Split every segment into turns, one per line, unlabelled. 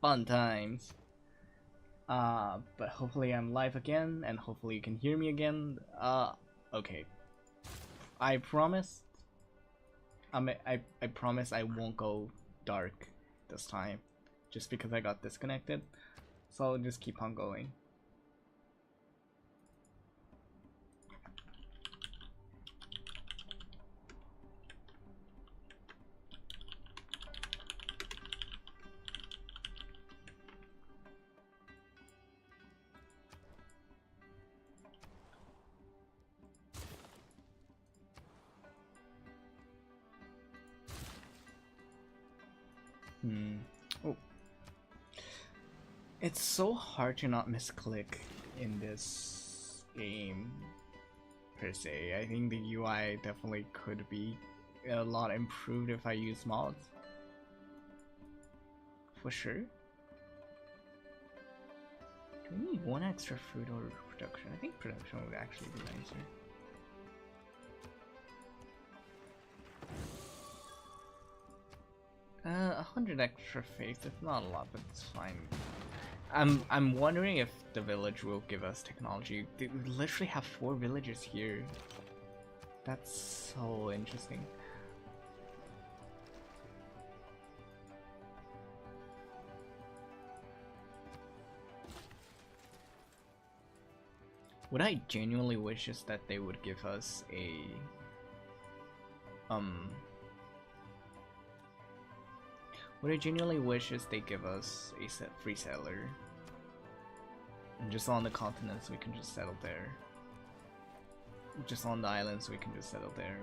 Fun times. But hopefully I'm live again, and hopefully you can hear me again. Okay. I promise. I promise I won't go dark this time, just because I got disconnected. So I'll just keep on going. Oh. It's so hard to not misclick in this game, per se. I think the UI definitely could be a lot improved if I use mods. For sure. Do we need one extra food or production? I think production would actually be nicer. 100 extra faith. It's not a lot, but it's fine. I'm wondering if the village will give us technology. We literally have 4 villages here. That's so interesting. What I genuinely wish is that they would give us a what I genuinely wish is they give us a free settler. And just on the continents we can just settle there. Just on the islands we can just settle there.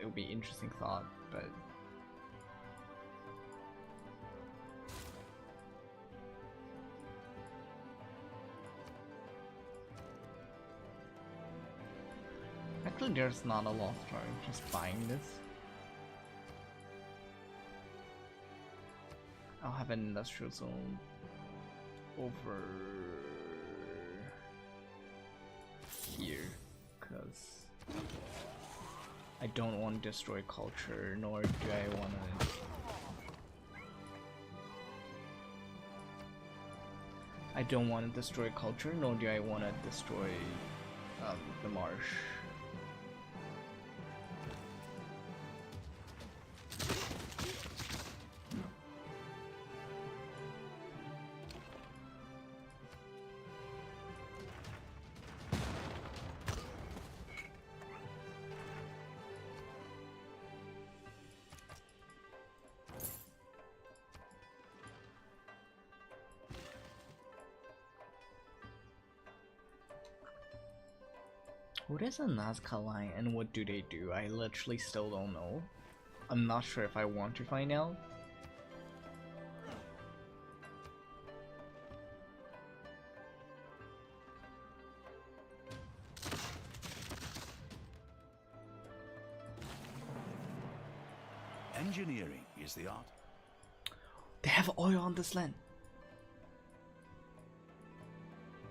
It would be interesting thought, but actually there's not a lost story, just buying this. I'll have an industrial zone over here, because I don't want to destroy culture, nor do I want to. I don't want to destroy culture, nor do I want to destroy the marsh. What is a Nazca line and what do they do? I literally still don't know. I'm not sure if I want to find out.
Engineering is the art.
They have oil on this land.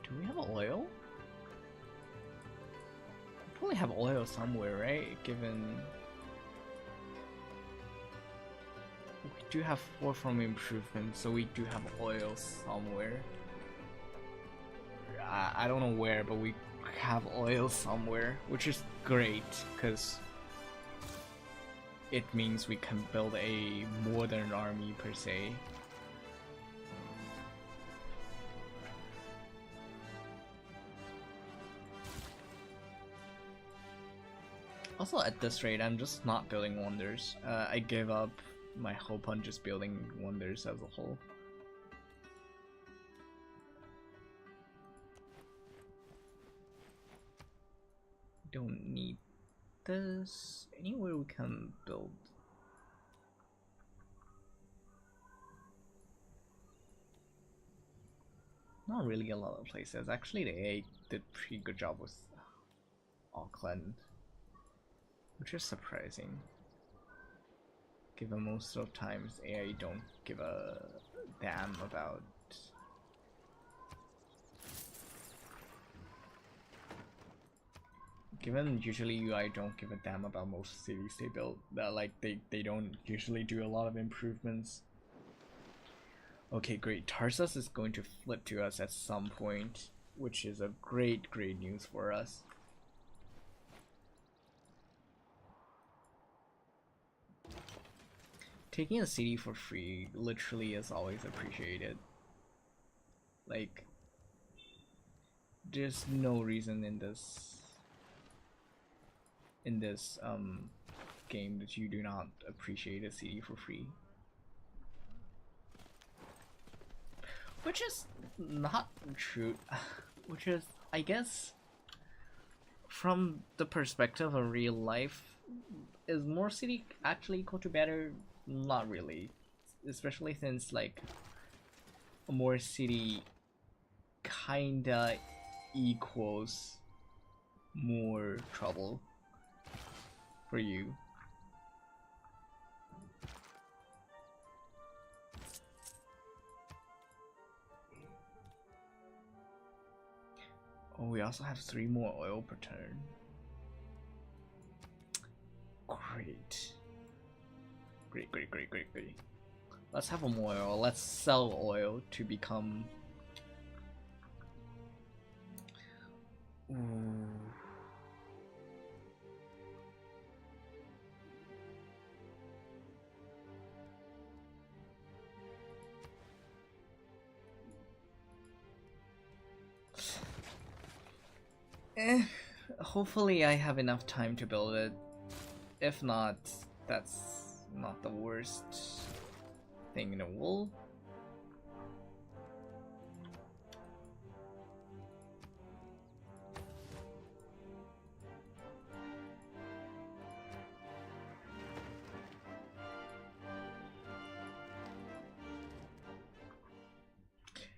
Do we have oil? Probably have oil somewhere, right? Given we do have 4 from improvement, so we do have oil somewhere. I don't know where, but we have oil somewhere, which is great because it means we can build a modern army per se. Also, at this rate, I'm just not building wonders. I give up my hope on just building wonders as a whole. Don't need this. Anywhere we can build. Not really a lot of places. Actually, they did a pretty good job with Auckland, which is surprising, given most of the times AI don't give a damn about given usually UI don't give a damn about most cities they build. That like they don't usually do a lot of improvements. Okay, great. Tarsus is going to flip to us at some point, which is a great news for us. Taking a CD for free literally is always appreciated. Like, there's no reason in this game that you do not appreciate a CD for free. Which is not true. Which is, I guess, from the perspective of real life, is more CD actually equal to better? Not really. Especially since, like, more CD kinda equals more trouble for you. Oh, we also have 3 more oil per turn. Great. Great. Let's have more oil. Let's sell oil to become... Ooh. Hopefully I have enough time to build it. If not, that's not the worst thing in the world.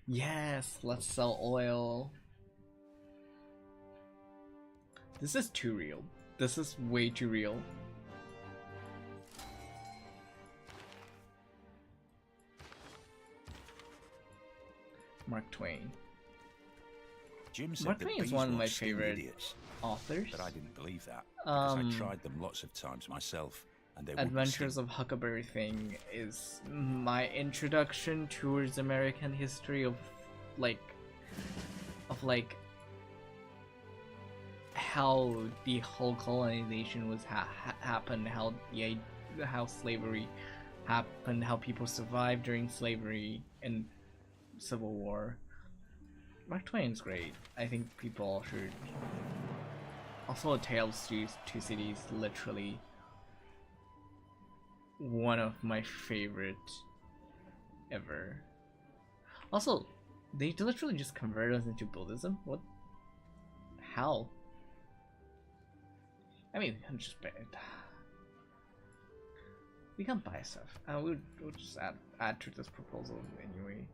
Yes, let's sell oil. This is too real. This is way too real. Mark Twain.
Jim said
Mark Twain is one of my favorite authors.
But I didn't believe that because I tried them lots of times myself, and they
Adventures of Huckleberry Finn is my introduction towards American history of how the whole colonization was happened, how slavery happened, how people survived during slavery and Civil War. Mark Twain's great. I think people should. Also, A Tale of Two Cities, literally one of my favorite ever. Also, they literally just converted us into Buddhism. What? How? I mean, I'm just bad. We can buy stuff. We'll just add to this proposal anyway.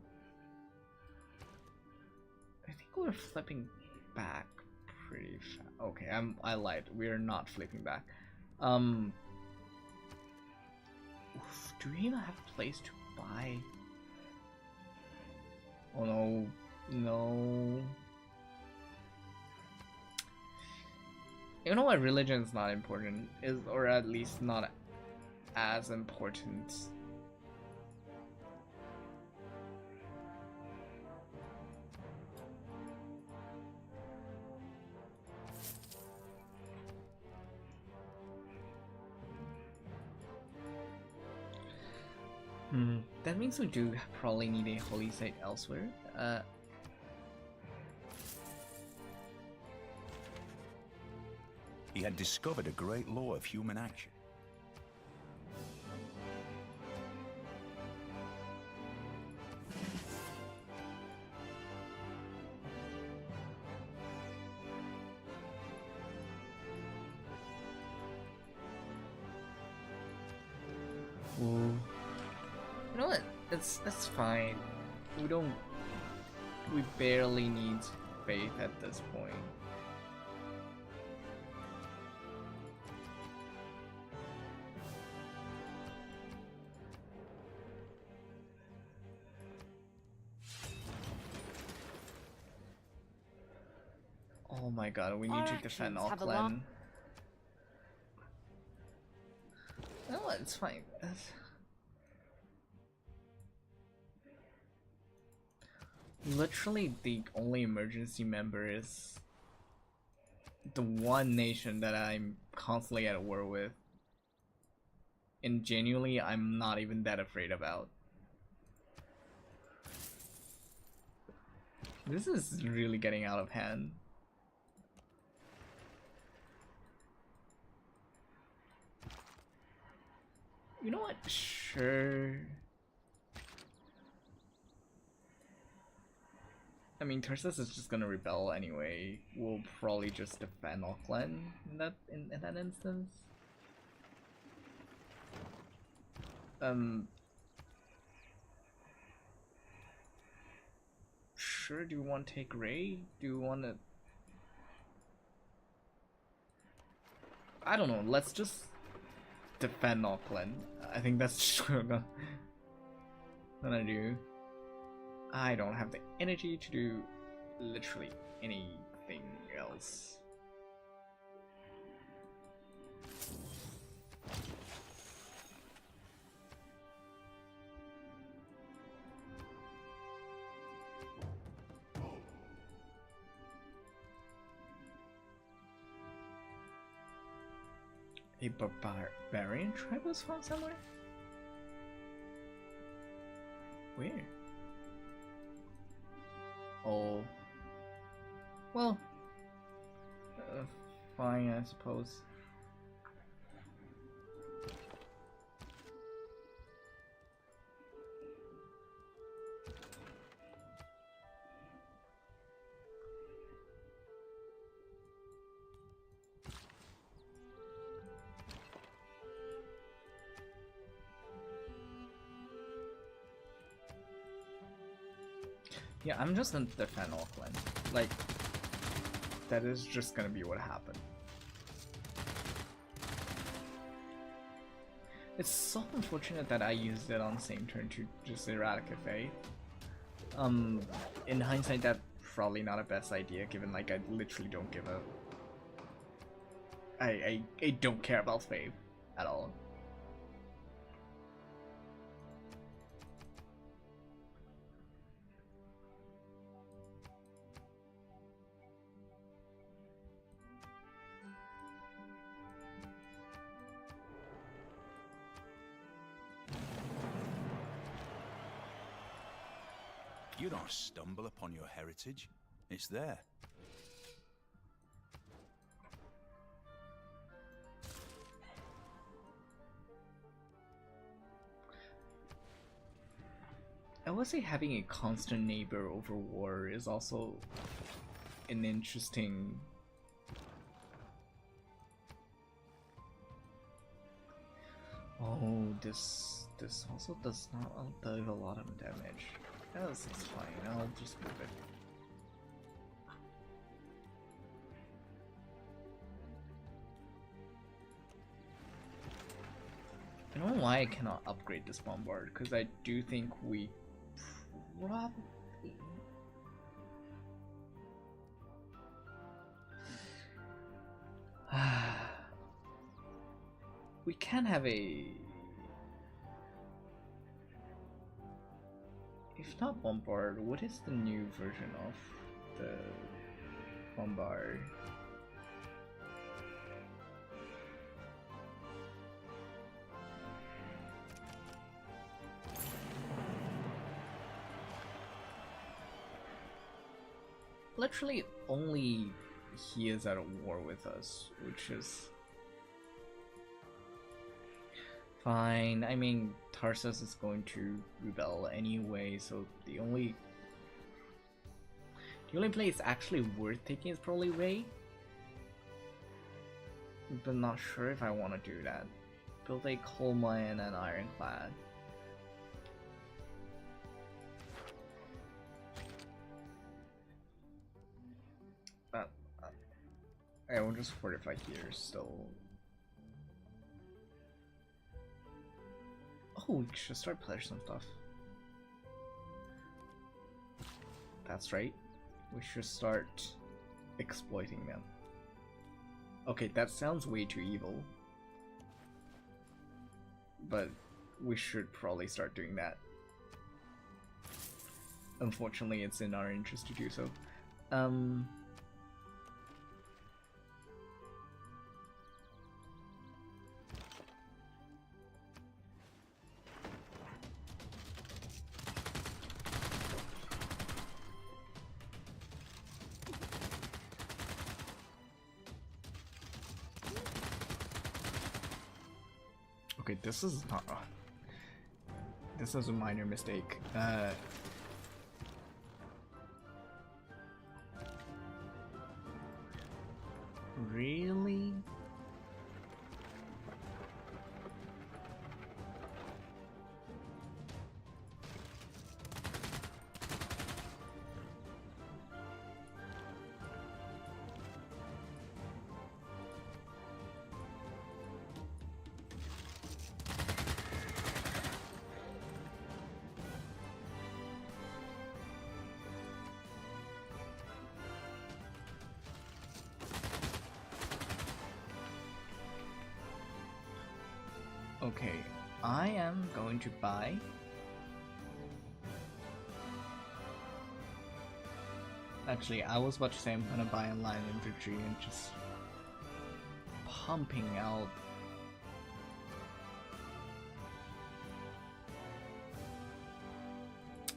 I think we're flipping back pretty fast. Okay, I lied. We're not flipping back. Do we even have a place to buy? Oh no, no. You know what? Religion is not important, or at least not as important. That means we do probably need a holy site elsewhere.
He had discovered a great law of human action.
Ooh. You know what? That's fine. We barely need faith at this point. Oh my god, we need to defend Auckland. You know what? It's fine. Literally, the only emergency member is the one nation that I'm constantly at war with. And genuinely, I'm not even that afraid about. This is really getting out of hand. You know what? Sure. I mean, Tarsus is just gonna rebel anyway. We'll probably just defend Auckland in that instance. Sure. Do you want to take Ray? Do you want to? I don't know. Let's just defend Auckland. I think that's what I'm gonna do. I don't have the energy to do literally anything else. A barbarian tribe was found somewhere? Where? Oh. Well. Fine, I suppose. Yeah, I'm just gonna defend Auckland. Like, that is just gonna be what happened. It's so unfortunate that I used it on the same turn to just eradicate Faith. In hindsight, that's probably not a best idea, given like I literally don't give a... I don't care about Faith at all.
You don't stumble upon your heritage. It's there.
I would say having a constant neighbor over war is also an interesting... Oh, this also does not deal a lot of damage. That's fine, I'll just move it. I don't know why I cannot upgrade this bombard, because I do think we probably... we can have a... If not bombard, what is the new version of the bombard? Literally only he is at a war with us, which is fine. I mean, Tarsus is going to rebel anyway, so the only place actually worth taking is probably Ray. But not sure if I want to do that. Build a coal mine and an ironclad. I will just fortify here still. Oh, we should start pledging some stuff. That's right. We should start exploiting them. Okay, that sounds way too evil. But we should probably start doing that. unfortunately, it's in our interest to do so. Okay, this is not. This is a minor mistake. Really? Okay, I am going to buy. Actually, I was about to say I'm gonna buy a line infantry and just pumping out.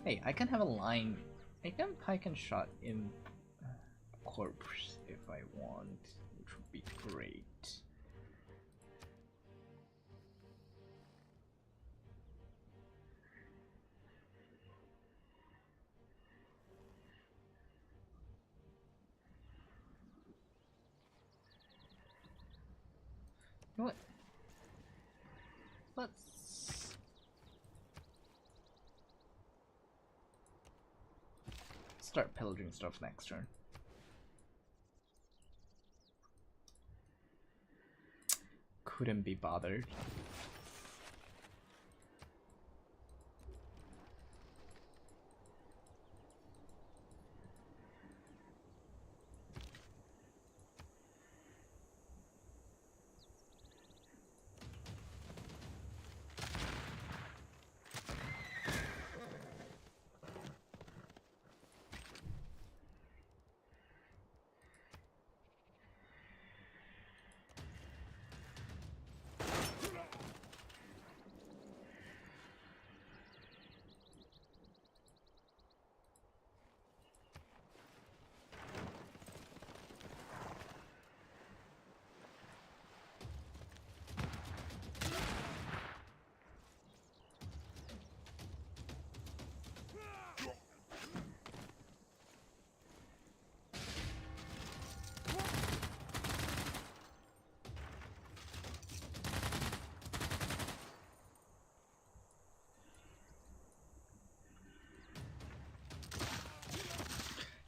Hey, I can have a line. I can shot in corpse if I want, which would be great. You know what? Let's start pillaging stuff next turn. Couldn't be bothered.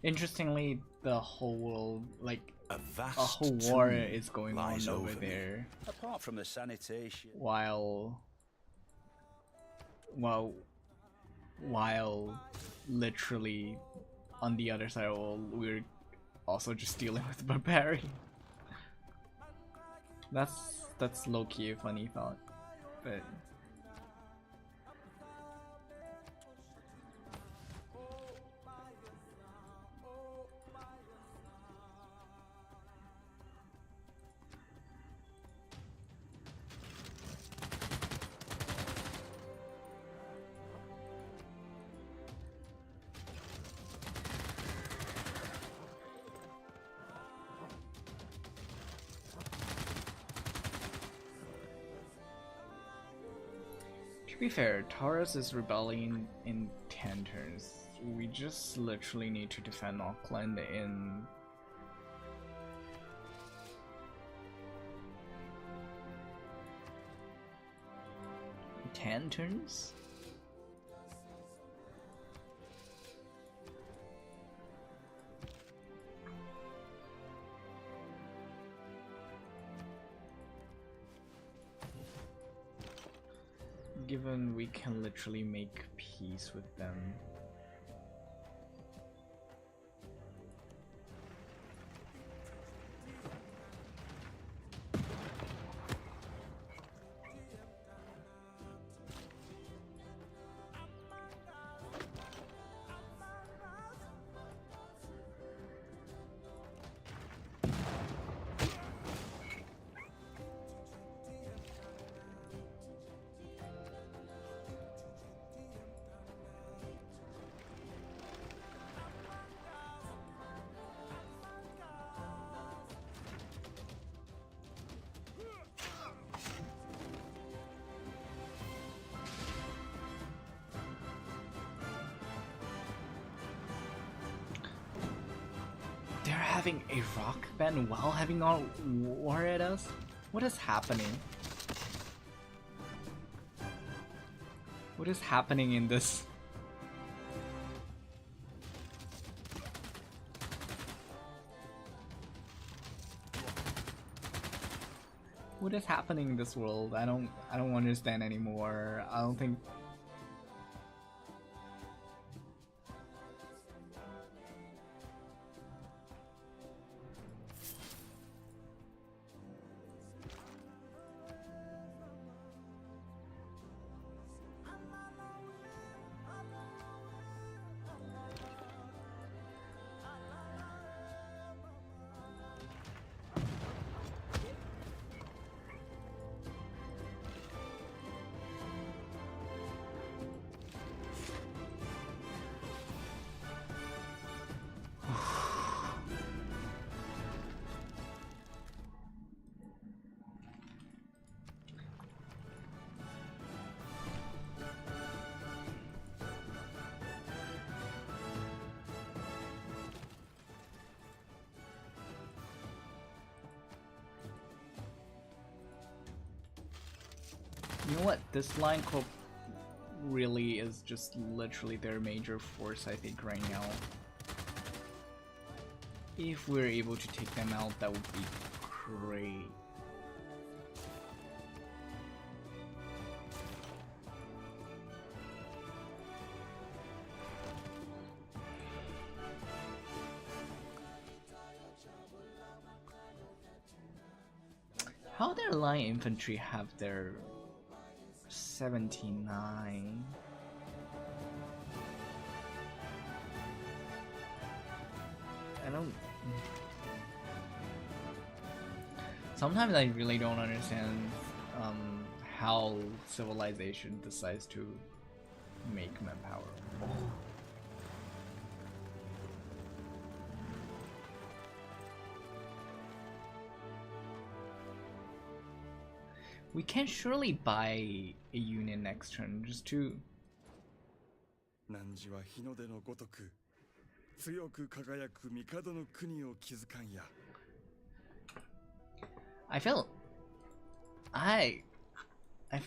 Interestingly, the whole world, like
A
whole war is going on over there.
Apart from the sanitation.
While literally on the other side of the world, we're also just dealing with barbarian. That's low-key a funny thought, but. To be fair, Taurus is rebelling in 10 turns. We just literally need to defend Auckland in... ten turns? Given we can literally make peace with them. having a rock band while having our war at us? What is happening? What is happening in this? What is happening in this world? I don't understand anymore. I don't think. You know what? This line corp really is just literally their major force, I think, right now. If we're able to take them out, that would be great. How their line infantry have their 79? I don't. Sometimes I really don't understand how civilization decides to make manpower. We can surely buy a unit next turn just to. I feel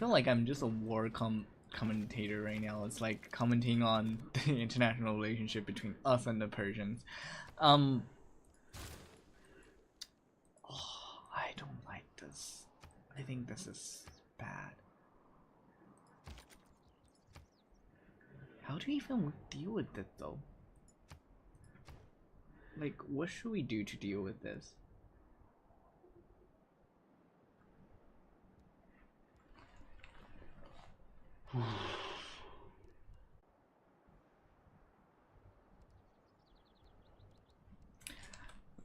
like I'm just a war commentator right now. It's like commenting on the international relationship between us and the Persians. Oh, I don't like this. I think this is bad. How do we even deal with it though? Like, what should we do to deal with this?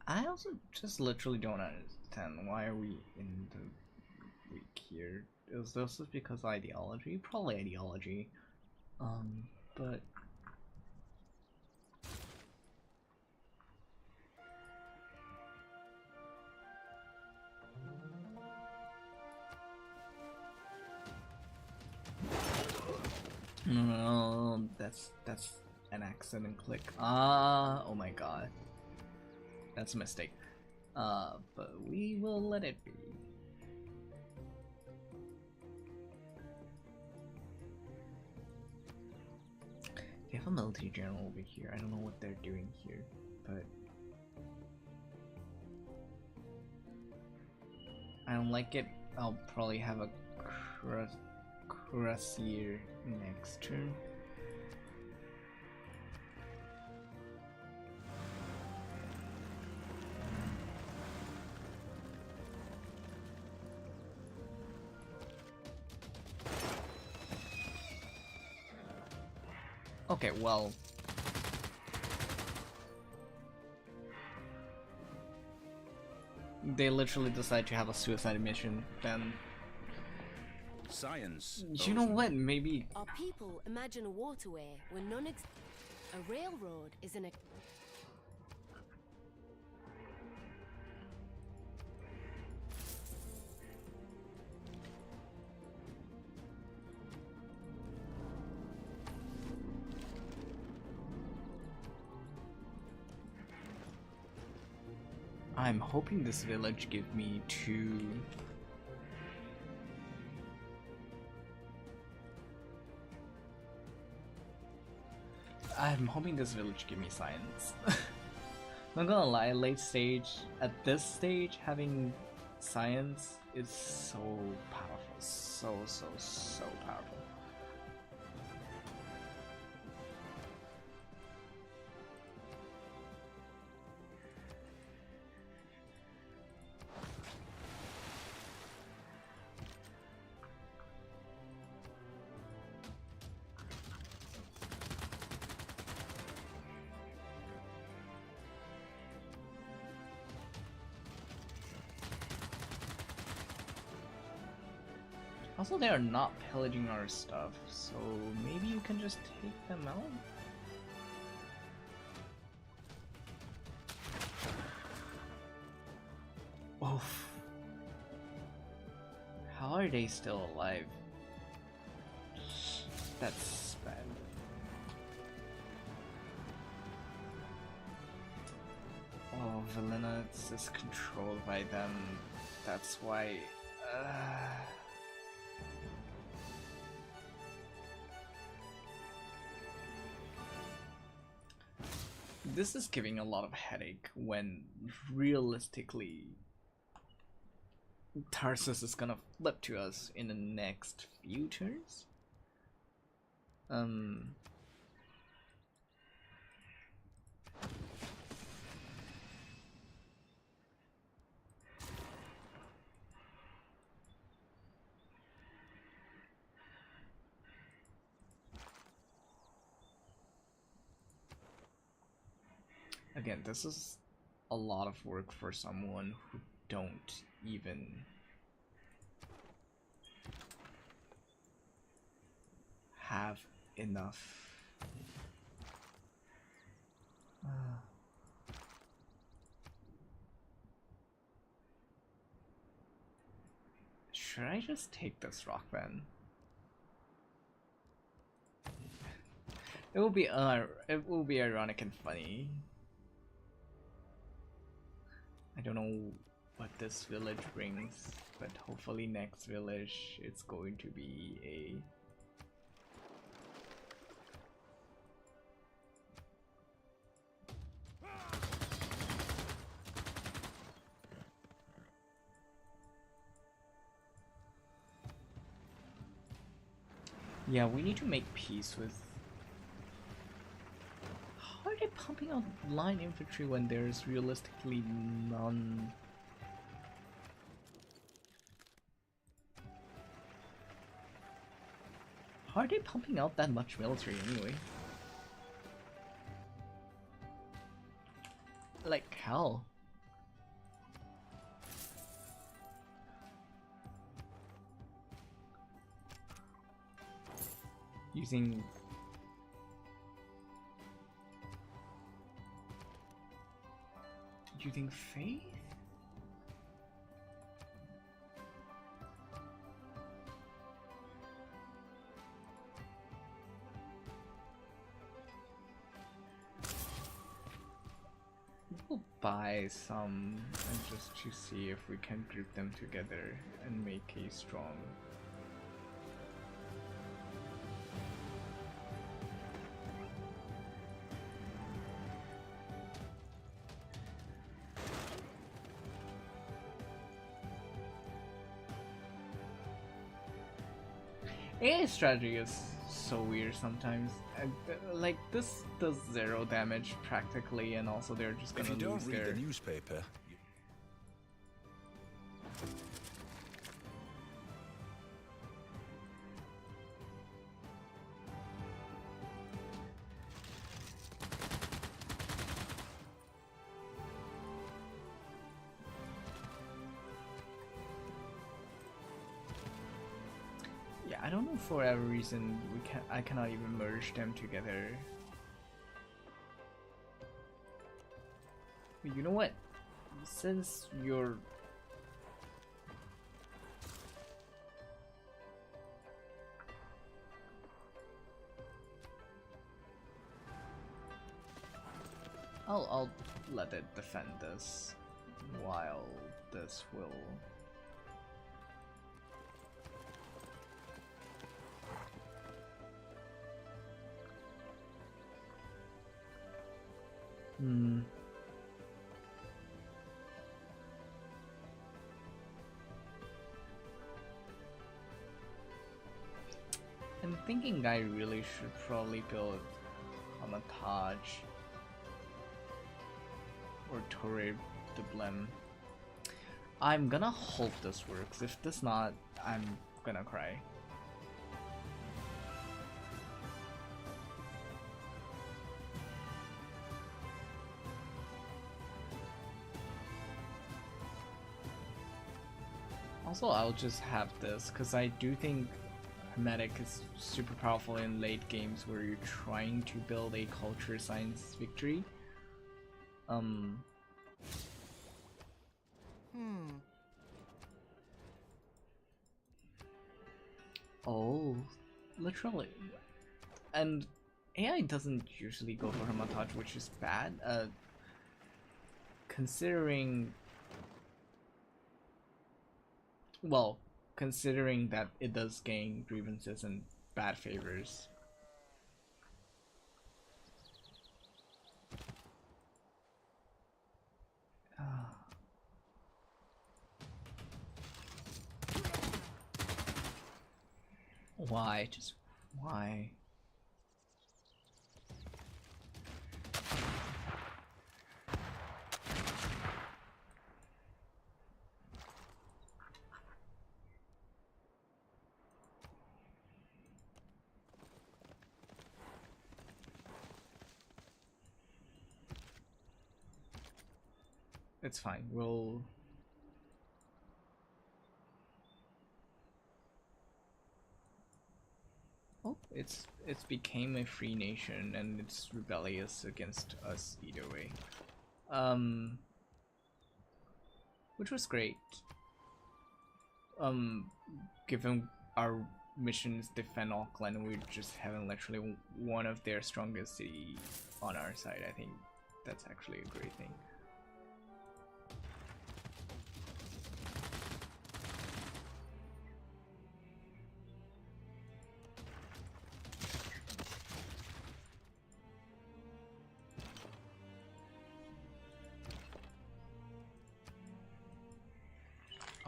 I also just literally don't understand why are we in the week here. Is this because of ideology? Probably ideology. But no, that's an accident click. Oh my god. That's a mistake. But we will let it be. They have a military general over here. I don't know what they're doing here, but I don't like it. I'll probably have a cuirassier next turn. Okay, well, they literally decide to have a suicide mission, then
Science.
You know what? Maybe
Our people imagine a waterway where a railroad is an.
I'm hoping this village give me 2. I'm hoping this village give me science. Not gonna lie, late stage, at this stage, having science is so powerful. So powerful. Also, they are not pillaging our stuff, so maybe you can just take them out? Oof. How are they still alive? That's bad. Oh, Valinus is controlled by them. That's why... This is giving a lot of headache when realistically Tarsus is gonna flip to us in the next few turns. Again, this is a lot of work for someone who don't even have enough. Should I just take this rock then? It will be ironic and funny. I don't know what this village brings, but hopefully next village it's going to be a yeah, we need to make peace with. How are they pumping out line infantry when there's realistically none? How are they pumping out that much military anyway? Like hell. Using faith? We'll buy some and just to see if we can group them together and make a strong. AI strategy is so weird sometimes. Like this does 0 damage practically, and also they're just gonna lose their.
If you don't read the newspaper.
Yeah, I don't know, for whatever reason I cannot even merge them together. But you know what? Since you're I'll let it defend this. while this will... I'm thinking I really should probably build Hamataj or Torre de Blem. I'm gonna hope this works. If this not, I'm gonna cry. Also, I'll just have this because I do think Hermetic is super powerful in late games where you're trying to build a culture science victory. Oh, literally. And AI doesn't usually go for Hermitage, which is bad. Considering... Well, considering that it does gain grievances and bad favors. Why? Just why? It's fine. We'll... Oh, it's became a free nation and it's rebellious against us either way. Which was great. Given our missions defend Auckland, we're just having literally one of their strongest cities on our side. I think that's actually a great thing.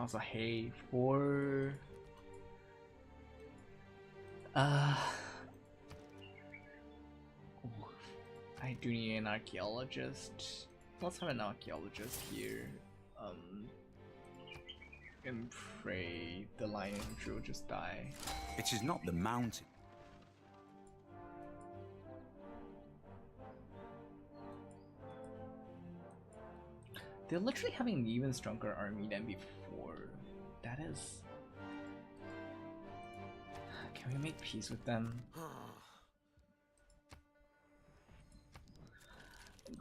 Also, hey, for I do need an archaeologist. Let's have an archaeologist here. And pray the lion and drill just die.
It is not the mountain.
They're literally having an even stronger army than before. That is... Can we make peace with them?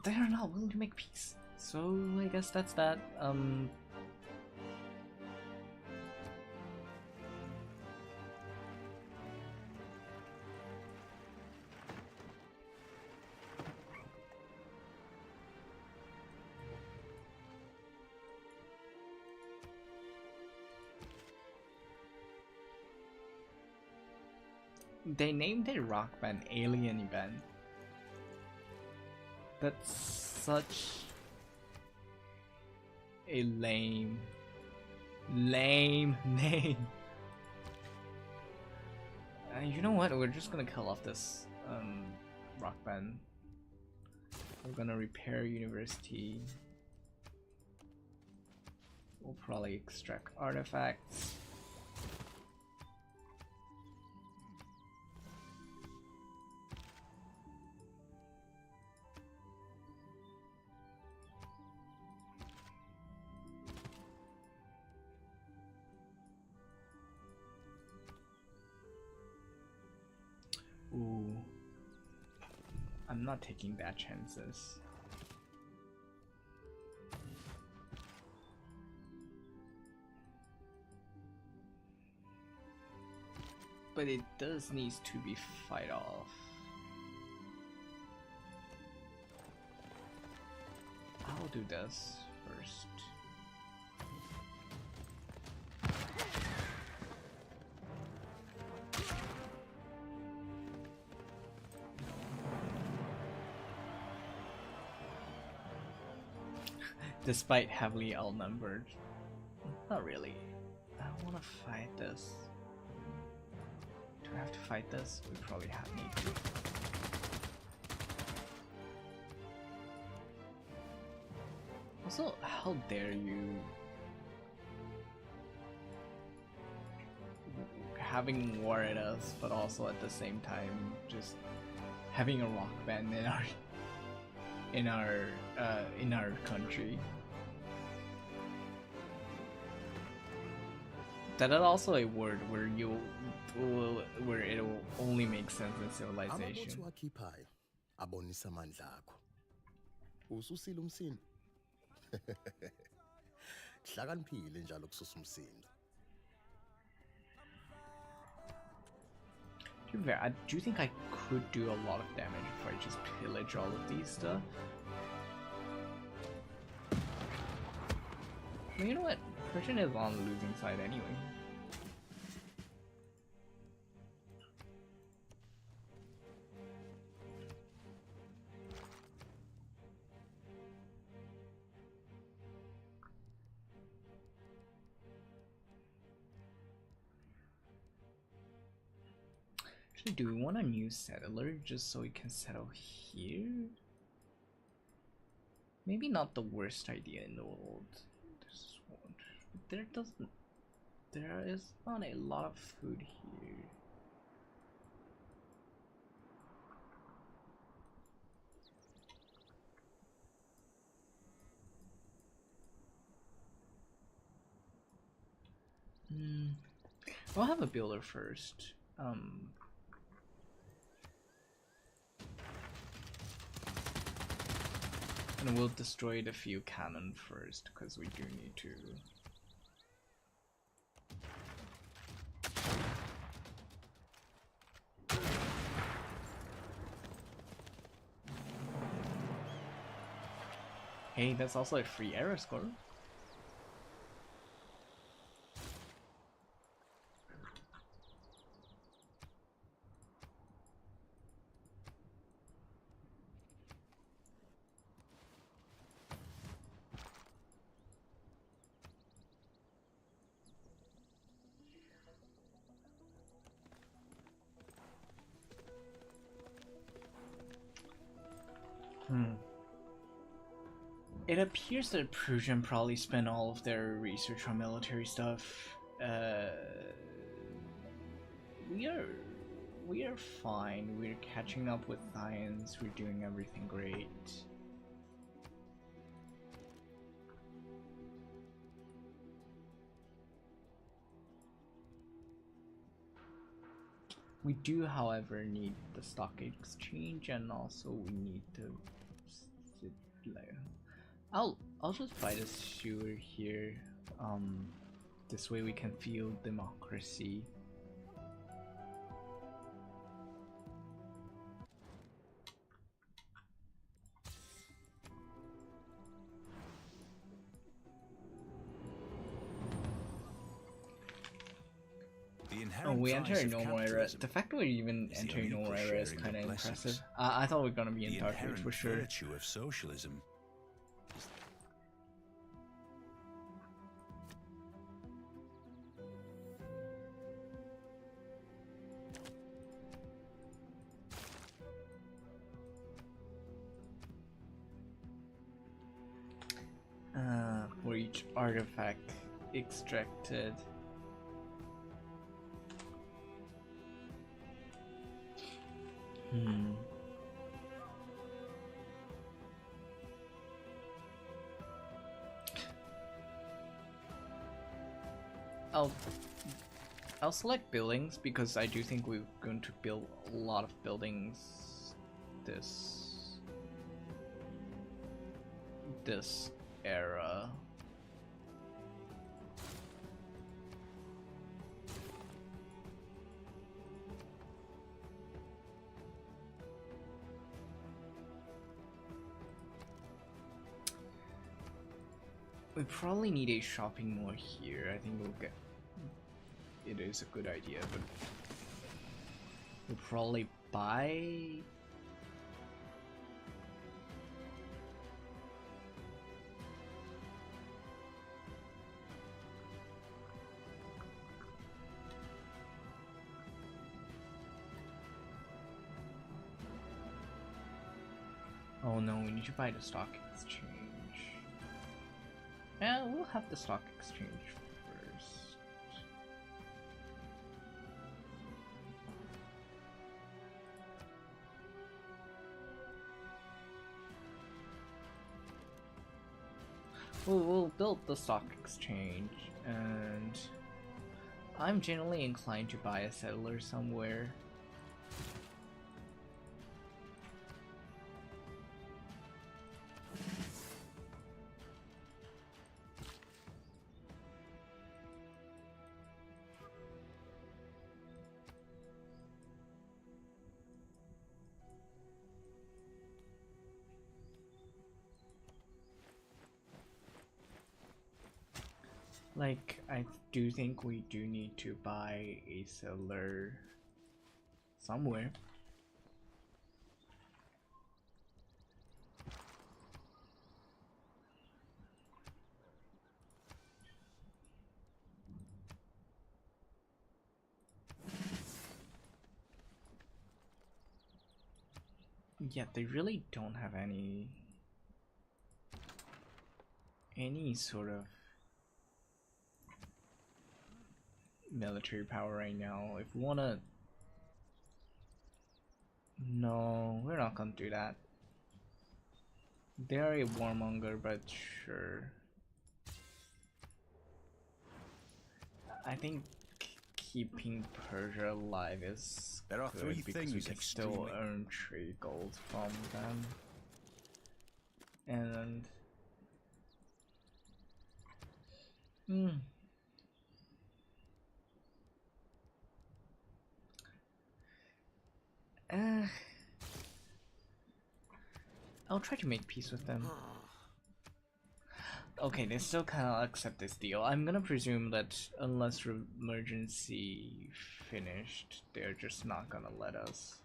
They are not willing to make peace. So I guess that's that. They named a rock band Alien Event. That's such a lame name. You know what? We're just gonna kill off this rock band. We're gonna repair university. We'll probably extract artifacts. Ooh, I'm not taking that chances. But it does need to be fight off. I'll do this first. despite heavily outnumbered. Not really. I don't want to fight this. Do I have to fight this? We probably need to. Also, how dare you having war at us, but also at the same time just having a rock band in our country. That is also a word where where it will only make sense in civilization.
Amabutho akhiphayo abonisa amandla akho. Ususile umsindo. Hlakaniphile njalo kususa umsindo.
To be fair, do you think I could do a lot of damage if I just pillage all of these stuff? Well, you know what? Persian is on the losing side anyway. Actually, do we want a new settler just so we can settle here? Maybe not the worst idea in the world. There is not a lot of food here. We'll have a builder first. And we'll destroy the few cannon first, because we do need to. Hey, that's also a free error score. It appears that Prussian probably spent all of their research on military stuff. We are fine. We're catching up with science. We're doing everything great. We do, however, need the stock exchange, and also we need to sit like. I'll just buy this sewer here. This way we can feel democracy. Oh, we enter a normal era. The fact that we're even entering normal era is kind of impressive. I thought we were gonna be in Dark Age for sure.
Virtue of socialism.
For each artifact extracted. I'll select buildings because I do think we're going to build a lot of buildings this era. We probably need a shopping mall here. I think we'll get. It is a good idea, but we'll probably buy. Oh no, we need to buy the stock exchange. Yeah, we'll have the stock exchange first. We'll build the stock exchange, and I'm generally inclined to buy a settler somewhere. Like, I do think we do need to buy a settler somewhere. Yeah, they really don't have any sort of military power right now. If we wanna... No, we're not gonna do that. They're a warmonger, but sure. I think keeping Persia alive is
There are
good
three
because we
things
can still
extremely-
earn trade gold from them. And I'll try to make peace with them. Okay, they still kinda accept this deal. I'm gonna presume that unless emergency finished, they're just not gonna let us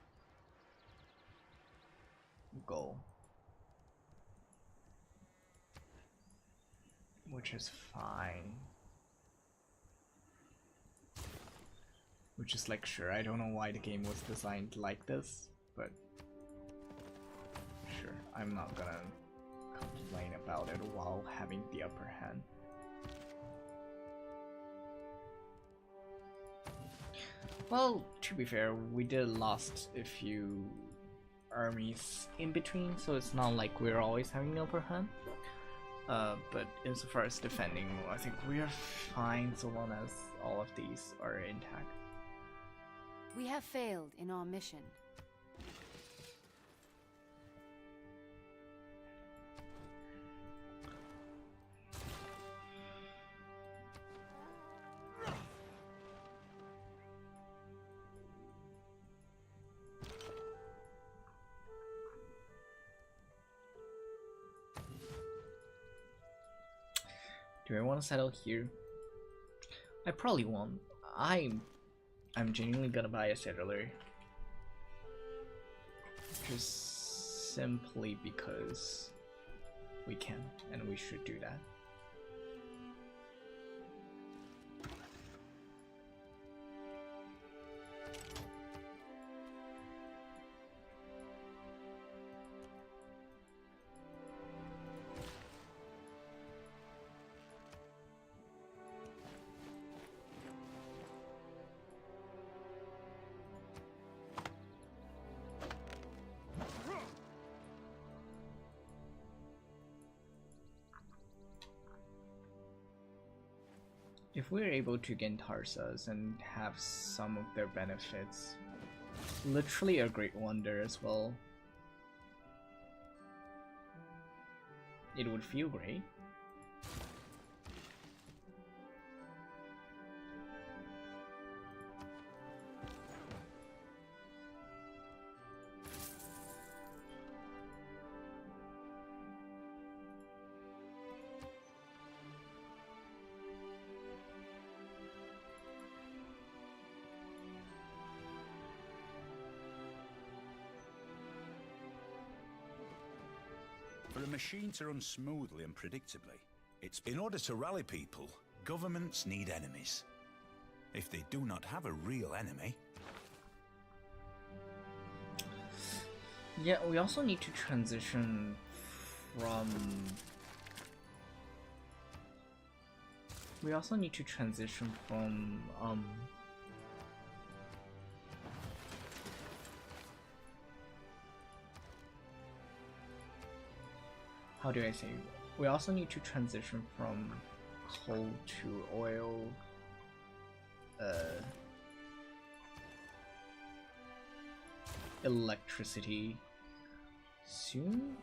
go. Which is fine. Which is like, sure, I don't know why the game was designed like this, but sure, I'm not gonna complain about it while having the upper hand. Well, to be fair, we did lost a few armies in between, so it's not like we're always having the upper hand. But insofar as defending, I think we are fine so long as all of these are intact.
We have failed in our mission.
Do I want to settle here? I probably won't. I'm genuinely gonna buy a settler. Just simply because we can, and we should do that. If we're able to gain Tarsas and have some of their benefits, literally a great wonder as well. It would feel great.
For a machine to run smoothly and predictably, it's in order to rally people, governments need enemies. If they do not have a real enemy...
Yeah, we also need to transition from... We also need to transition from, how do I say? We also need to transition from coal to oil, electricity soon?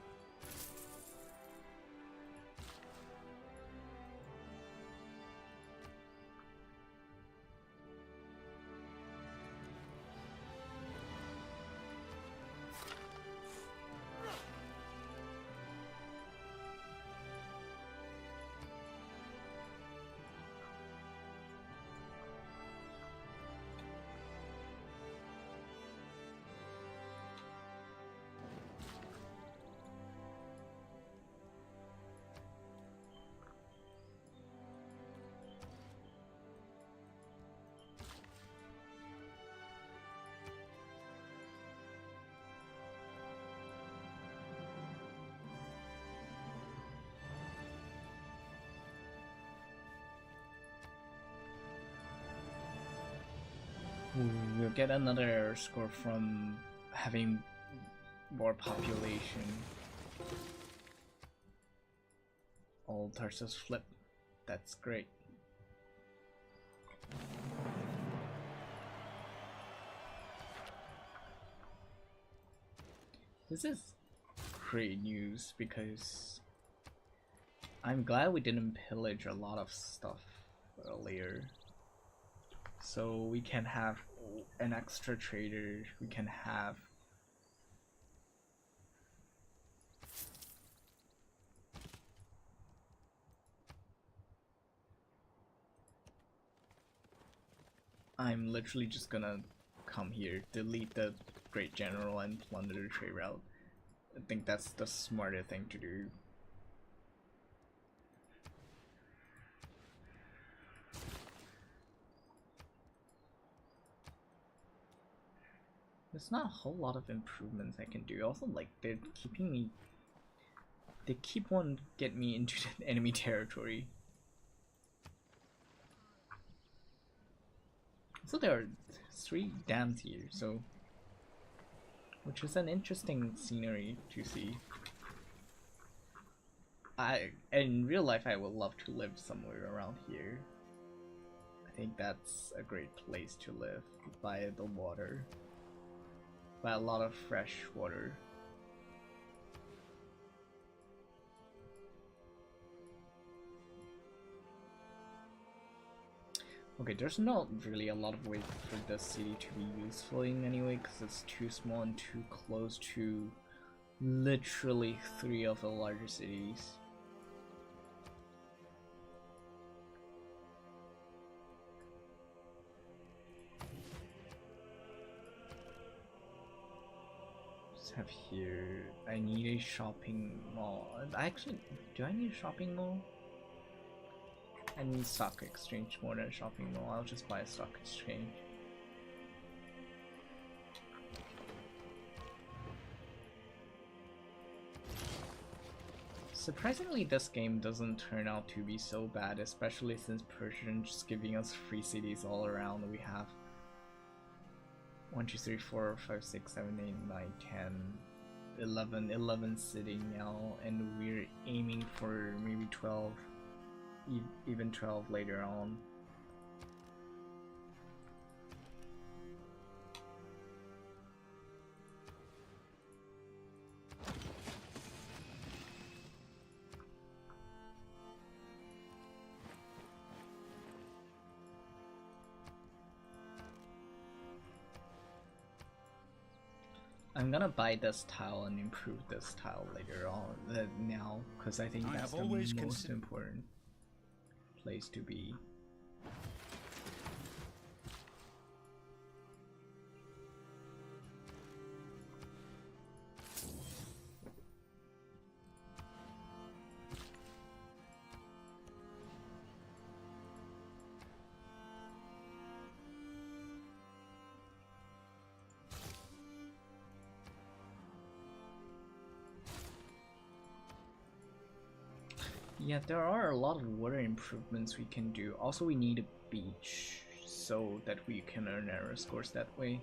We'll get another score from having more population. All Tarsus flip. That's great. This is great news because I'm glad we didn't pillage a lot of stuff earlier. So we can have an extra trader, we can have I'm literally just gonna come here, delete the Great General and plunder the trade route. I think that's the smarter thing to do. There's not a whole lot of improvements I can do. Also, like, they're keeping me... They keep on getting me into the enemy territory. So there are 3 dams here, so... Which is an interesting scenery to see. In real life, I would love to live somewhere around here. I think that's a great place to live, by the water. By a lot of fresh water. Okay, there's not really a lot of ways for this city to be useful in anyway, because it's too small and too close to literally 3 of the larger cities. Have here. I need a shopping mall. Actually, do I need a shopping mall? I need stock exchange more than a shopping mall. I'll just buy a stock exchange. Surprisingly, this game doesn't turn out to be so bad, especially since Persian just giving us free cities all around. We have 1, 2, 3, 4, 5, 6, 7, 8, 9, 10, 11 sitting now, and we're aiming for maybe 12, even 12 later on. I'm gonna buy this tile and improve this tile later on, now, because I think that's the most important place to be. Yeah, there are a lot of water improvements we can do. Also, we need a beach so that we can earn error scores that way.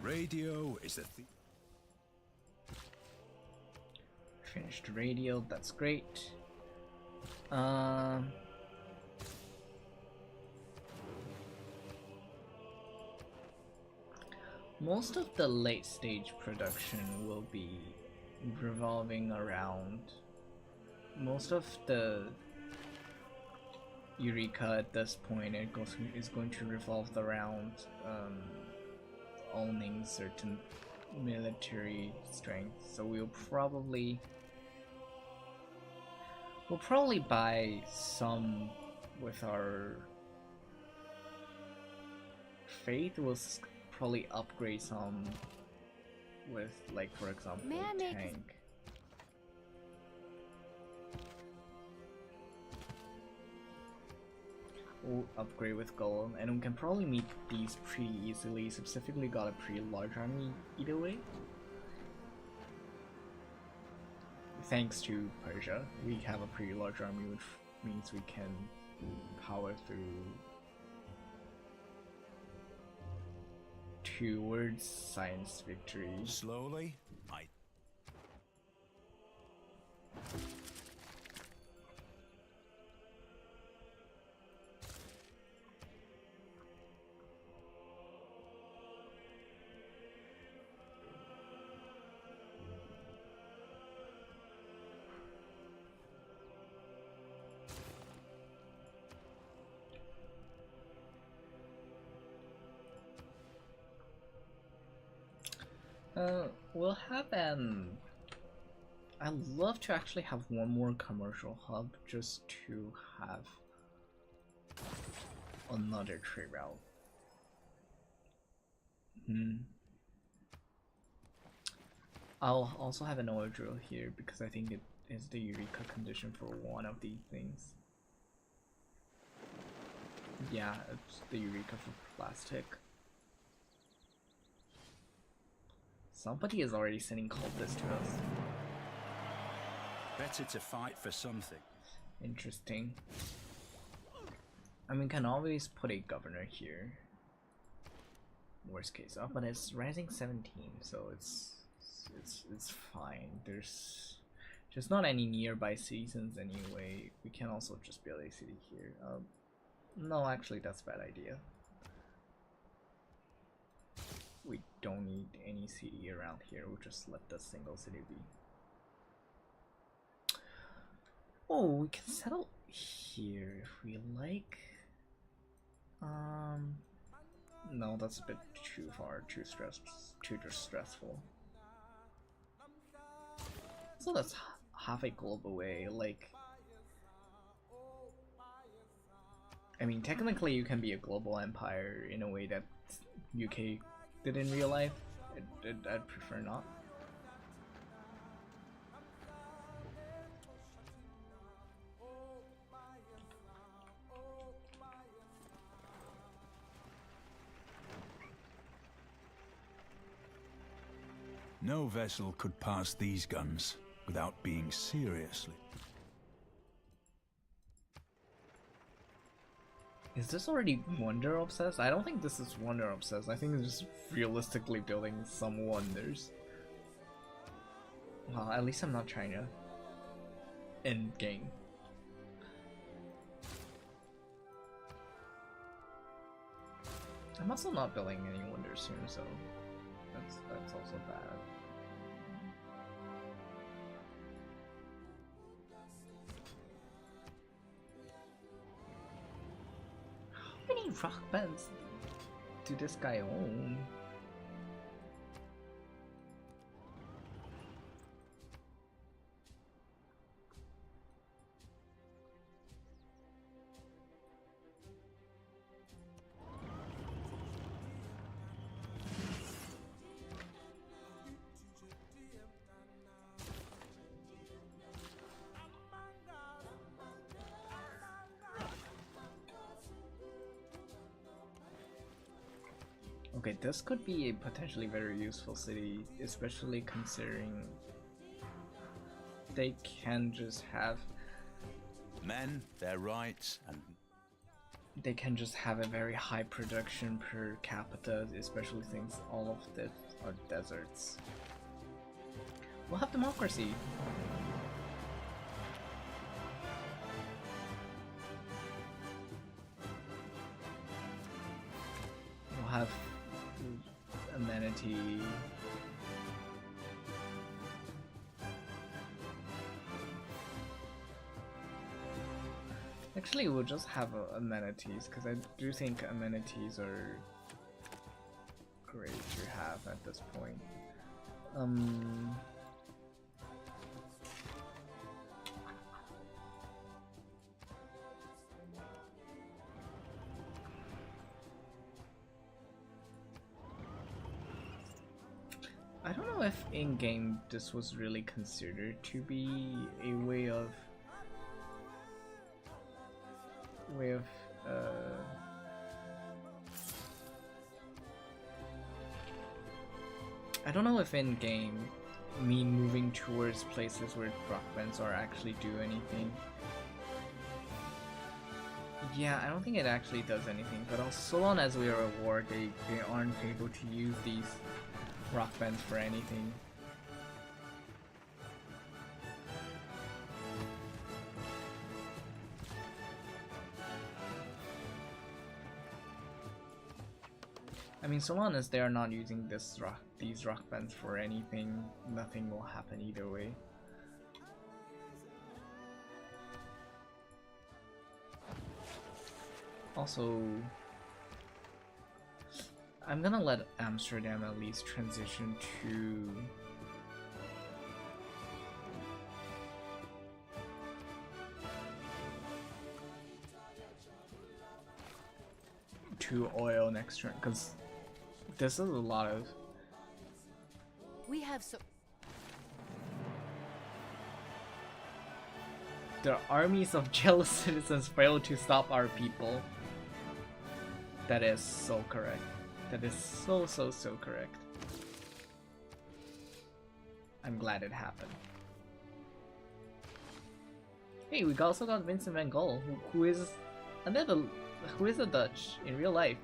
Radio is the
Finished radio, that's great. Most of the late stage production will be revolving around most of the Eureka at this point. Is going to revolve around owning certain military strength. So we'll probably buy some with our faith. We'll probably upgrade some with, like, for example,
May I make
tank. We'll upgrade with gold, and we can probably meet these pretty easily. Specifically, got a pretty large army either way. Thanks to Persia, we have a pretty large army, which means we can power through towards science victory.
slowly.
We'll have I'd love to actually have one more commercial hub just to have another trade route. I'll also have an oil drill here because I think it is the Eureka condition for one of these things. Yeah, it's the Eureka for plastic. Somebody is already sending cultists to us.
Better to fight for something.
Interesting. I mean, can always put a governor here. Worst case, but it's rising 17, so it's fine. There's just not any nearby seasons anyway. We can also just build a city here. No, actually, that's a bad idea. We don't need any city around here. We'll just let the single city be. Oh, we can settle here if we like. No, that's a bit too far, too stressful. So that's half a globe away. Like, I mean, technically you can be a global empire in a way that UK did in real life. I'd prefer not.
No vessel could pass these guns without being seriously.
Is this already wonder obsessed? I don't think this is wonder obsessed. I think it's just realistically building some wonders. Well, at least I'm not China. End game. I'm also not building any wonders soon, so that's also bad. How many rock bands do this guy own? Okay, this could be a potentially very useful city, especially considering they can just have
Men, their rights, and
they can just have a very high production per capita, especially since all of this are deserts. We'll have democracy. We'll have amenity. Actually, we'll just have amenities, because I do think amenities are great to have at this point. I don't know if in-game this was really considered to be a way of I don't know if in game me moving towards places where rock bands are actually do anything. Yeah, I don't think it actually does anything, but also so long as we are at war, they aren't able to use these rock bands for anything. I mean, so long as they are not using these rock bands for anything, nothing will happen either way. Also, I'm gonna let Amsterdam at least transition to oil next turn, because this is a lot of.
We have so.
The armies of jealous citizens fail to stop our people. That is so correct. That is so correct. I'm glad it happened. Hey, we also got Vincent van Gogh, who is a Dutch in real life.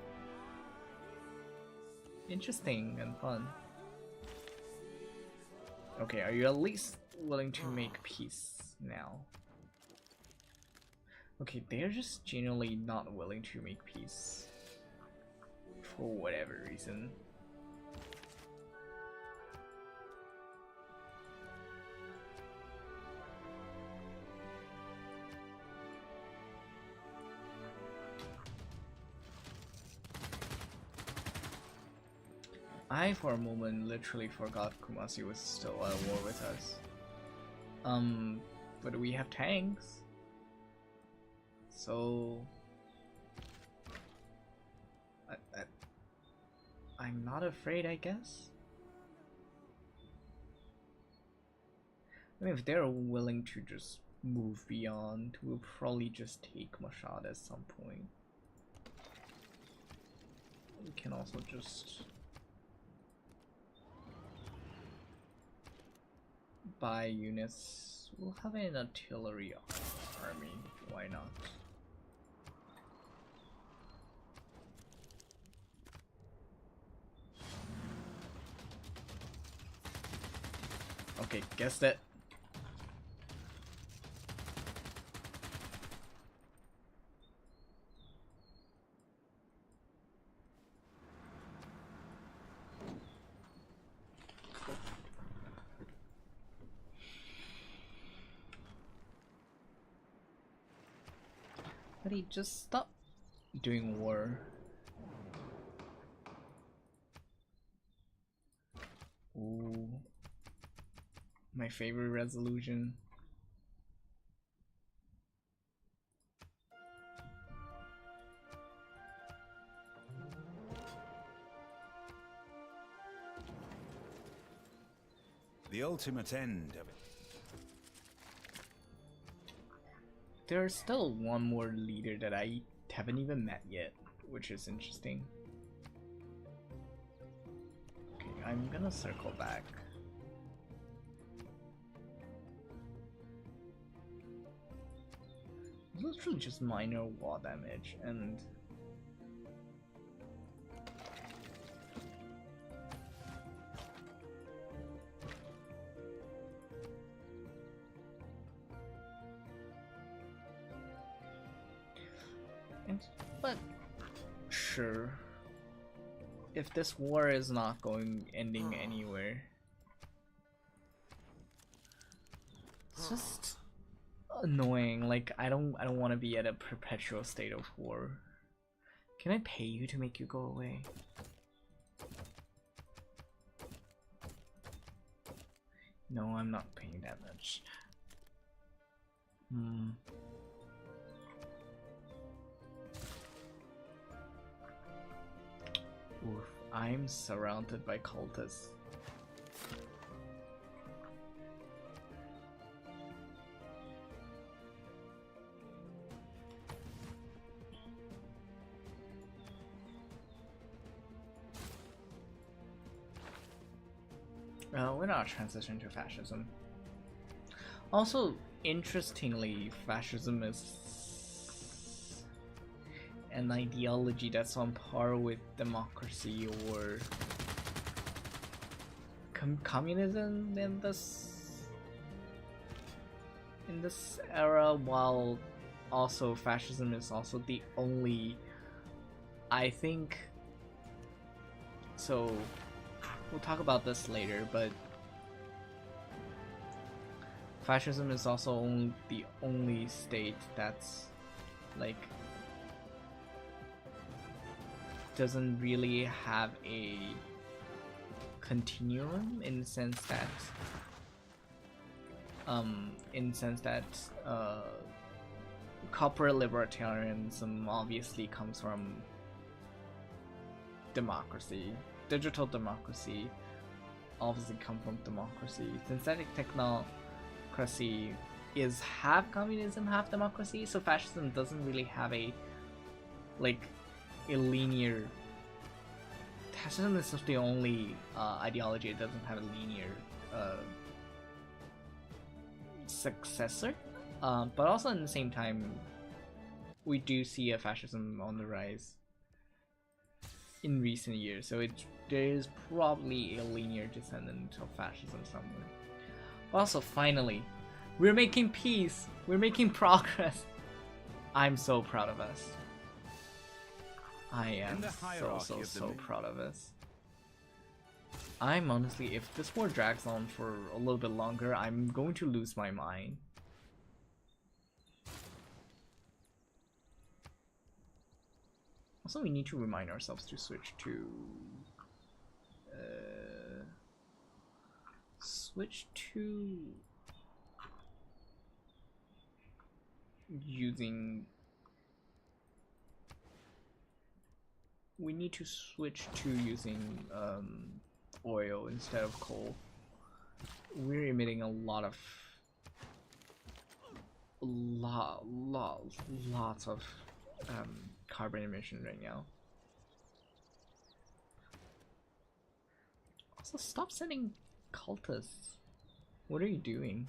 Interesting and fun. Okay, are you at least willing to make peace now? Okay, they're just genuinely not willing to make peace. For whatever reason. I, for a moment, literally forgot Kumasi was still at war with us. But we have tanks. So... I'm not afraid, I guess? I mean, if they're willing to just move beyond, we'll probably just take Mashhad at some point. We can also just buy units. We'll have an artillery army, why not? Okay, guessed it. But he just stopped doing war. Ooh. My favorite resolution.
the ultimate end of it.
There's still one more leader that I haven't even met yet, which is interesting. I'm gonna circle back. It's literally just minor wall damage and but sure. If this war is not ending anywhere, it's just annoying. Like I don't want to be at a perpetual state of war. Can I pay you to make you go away? No, I'm not paying that much. Oof, I'm surrounded by cultists. We're not transition to fascism. Also, interestingly, fascism is an ideology that's on par with democracy or communism in this era, while also fascism is also the only, I think, so we'll talk about this later, but fascism is also the only state that's like doesn't really have a continuum in the sense that corporate libertarianism obviously comes from democracy. Digital democracy obviously comes from democracy. Synthetic technocracy is half communism, half democracy, so fascism doesn't really have a linear. Fascism is just the only ideology that doesn't have a linear successor, but also at the same time we do see a fascism on the rise in recent years, so there is probably a linear descendant of fascism somewhere. Also, finally, we're making peace, we're making progress. I'm so proud of us. I am so proud of us. I'm honestly, if this war drags on for a little bit longer, I'm going to lose my mind. Also, we need to remind ourselves to switch to using. We need to switch to using oil instead of coal. We're emitting lots of carbon emission right now. Also, stop sending cultists. What are you doing?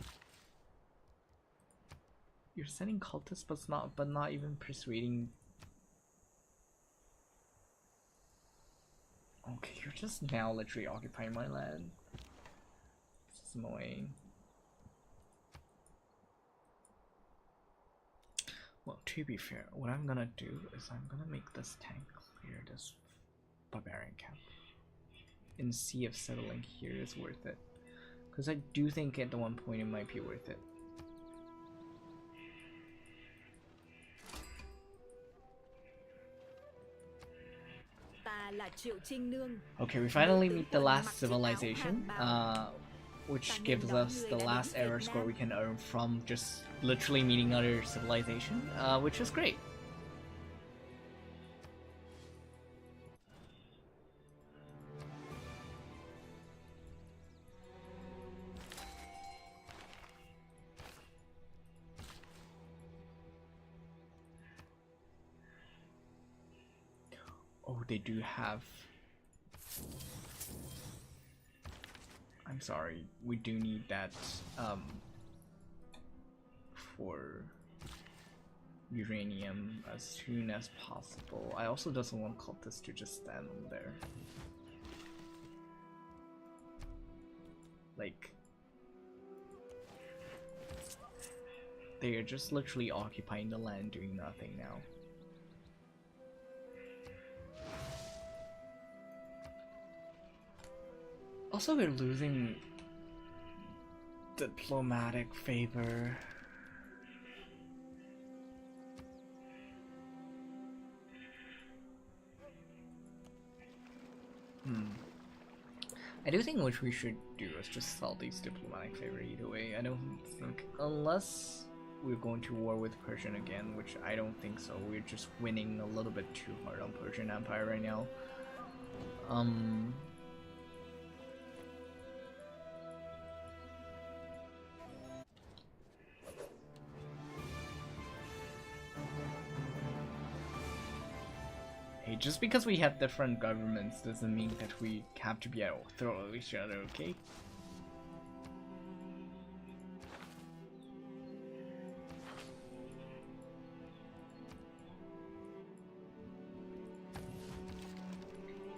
You're sending cultists, but not even persuading. Okay, you're just now literally occupying my land. This is annoying. Well, to be fair, what I'm gonna do is I'm gonna make this tank clear this barbarian camp and see if settling here is worth it. Because I do think at one point it might be worth it. Okay, we finally meet the last civilization, which gives us the last error score we can earn from just literally meeting other civilization, which is great. Oh, they do have. I'm sorry, we do need that for uranium as soon as possible. I also doesn't want cultists to just stand there. Like, they are just literally occupying the land doing nothing now. Also, we're losing diplomatic favor. I do think what we should do is just sell these diplomatic favor either way. I don't think, unless we're going to war with Persian again, which I don't think so. We're just winning a little bit too hard on Persian Empire right now. Hey, just because we have different governments doesn't mean that we have to be at throw each other, okay?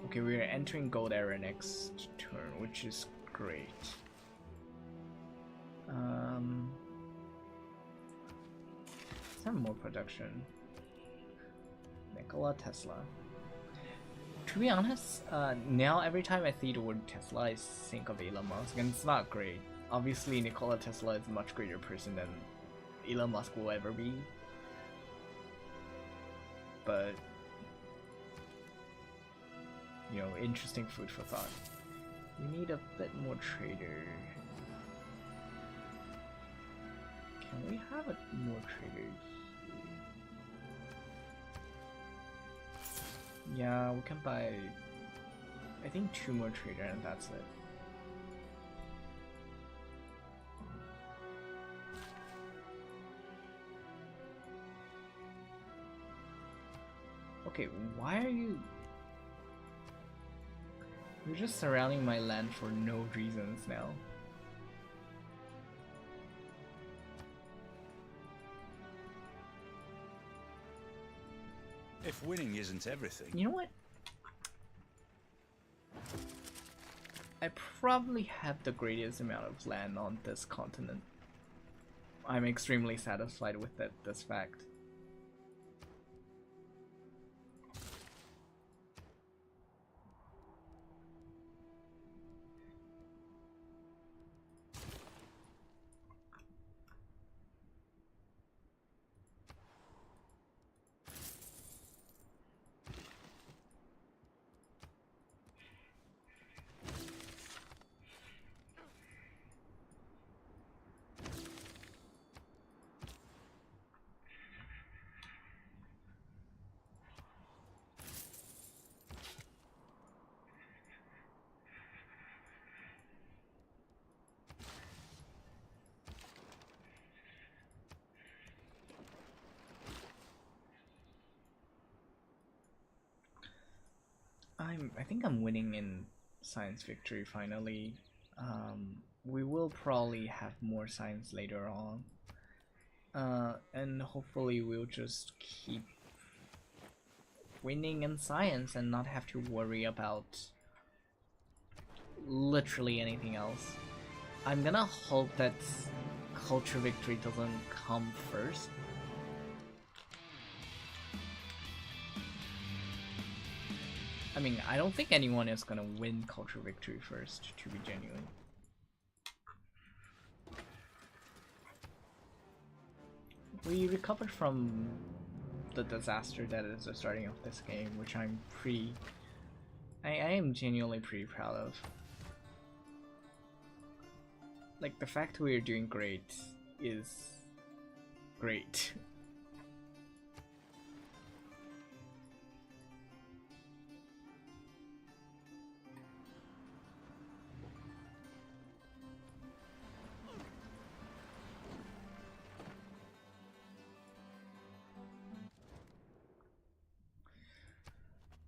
Okay, we're entering gold era next turn, which is great. Let's have more production. Nikola Tesla. To be honest, now every time I see the word Tesla, I think of Elon Musk, and it's not great. Obviously, Nikola Tesla is a much greater person than Elon Musk will ever be. But, you know, interesting food for thought. We need a bit more trader. Can we have more traders? Yeah, we can buy, I think, 2 more trader and that's it. Okay, why are you... You're just surrounding my land for no reasons now.
If winning isn't everything...
You know what? I probably have the greatest amount of land on this continent. I'm extremely satisfied with this fact. I think I'm winning in science victory finally. We will probably have more science later on. And hopefully we'll just keep winning in science and not have to worry about literally anything else. I'm gonna hope that culture victory doesn't come first. I mean, I don't think anyone is gonna win culture victory first, to be genuine. We recovered from the disaster that is the starting of this game, which I'm pretty... I am genuinely pretty proud of. Like, the fact we're doing great is great.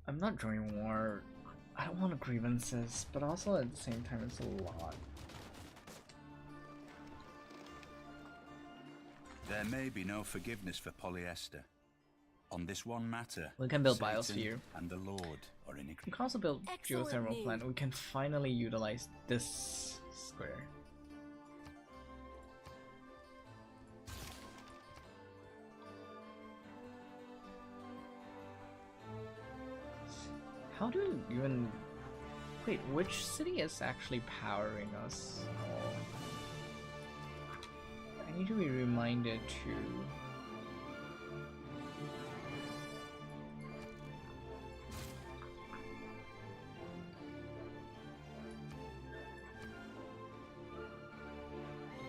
I'm not joining war. I don't want grievances, but also at the same time it's a lot.
There may be no forgiveness for polyester. On this one matter,
We can build
Satan
biosphere.
and the Lord are in
We
agreement.
can also build
Excellent
geothermal
move.
plant. We can finally utilize this square. How do you even... Wait, which city is actually powering us all? I need to be reminded to...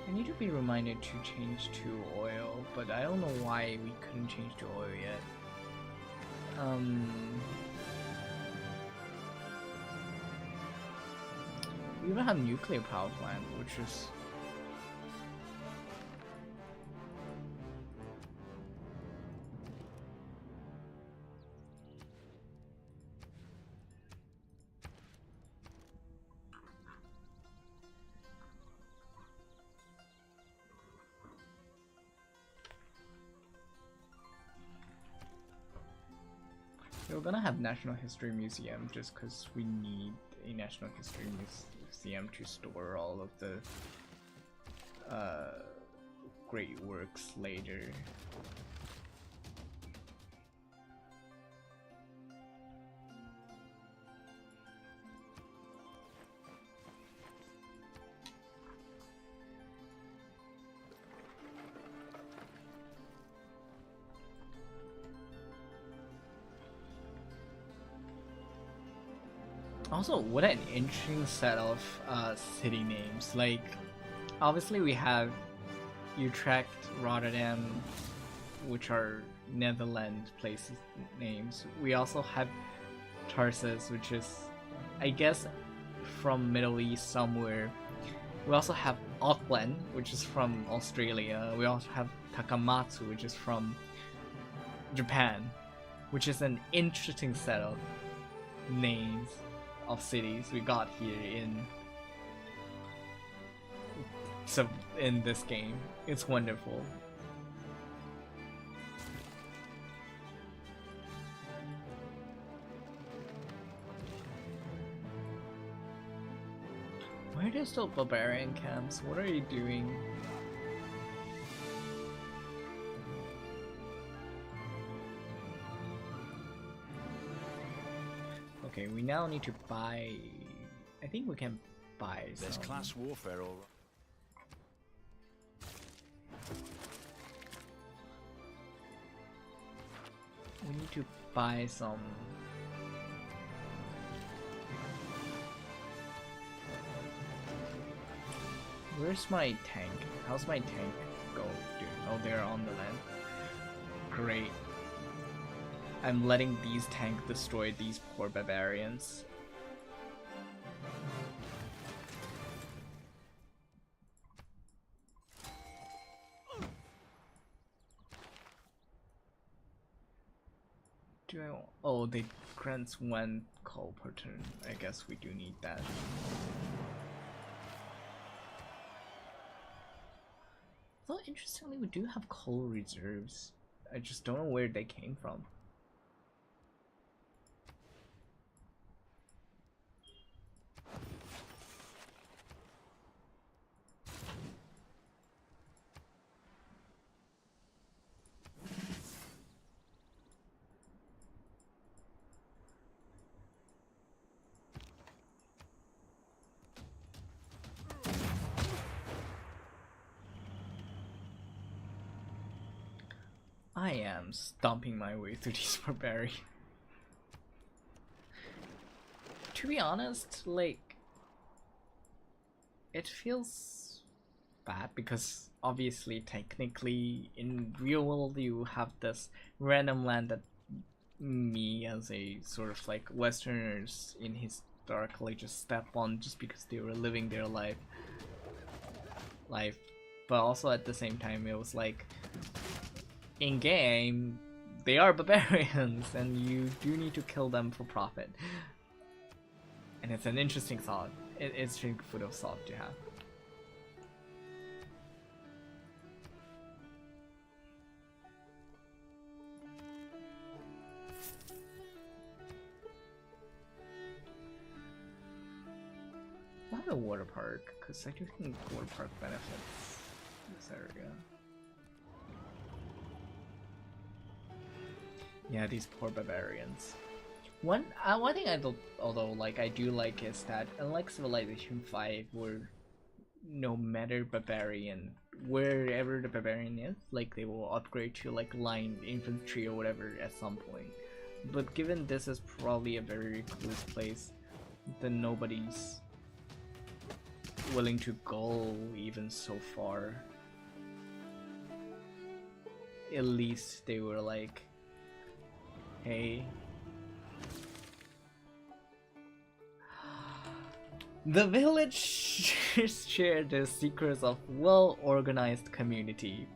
I need to be reminded to change to oil, but I don't know why we couldn't change to oil yet. We even have nuclear power plant, which is... We're gonna have National History Museum just because we need a National History Museum to store all of the great works later. Also, what an interesting set of city names. Like, obviously we have Utrecht, Rotterdam, which are Netherlands places names. We also have Tarsus, which is, I guess, from Middle East somewhere. We also have Auckland, which is from Australia. We also have Takamatsu, which is from Japan, which is an interesting set of names of cities we got here in this game. It's wonderful. Why are there still barbarian camps? What are you doing? Okay, we now need to buy... I think we can buy
There's
some.
class warfare all right.
We need to buy some... Where's my tank? How's my tank doing? Oh, they're on the land. Great. I'm letting these tanks destroy these poor barbarians. Do I... Oh, they grants one coal per turn. I guess we do need that. Though interestingly, we do have coal reserves. I just don't know where they came from. I am stomping my way through these barbarians. To be honest, like, it feels bad because obviously, technically, in real world, you have this random land that me as a sort of like Westerners in historically just step on just because they were living their life. But also at the same time, it was like, in game, they are barbarians, and you do need to kill them for profit. And it's an interesting thought. It's a food of thought to have. have a water park, because I do think water park benefits this area. Yeah, these poor barbarians. One thing I don't, although like I do like, is that unlike Civilization 5, where no matter barbarian, wherever the barbarian is, like they will upgrade to like line infantry or whatever at some point. But given this is probably a very recluse place, then nobody's willing to go even so far. At least they were like, hey, the village shared the secrets of well-organized community.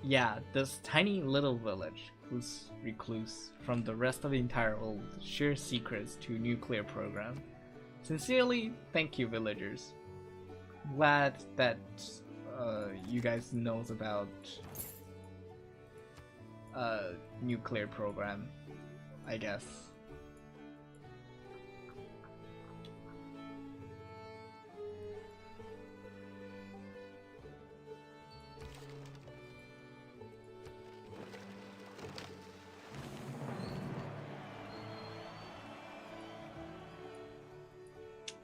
Yeah, this tiny little village, who's recluse from the rest of the entire world, shares secrets to nuclear program. Sincerely, thank you, villagers. Glad that you guys knows about nuclear program, I guess.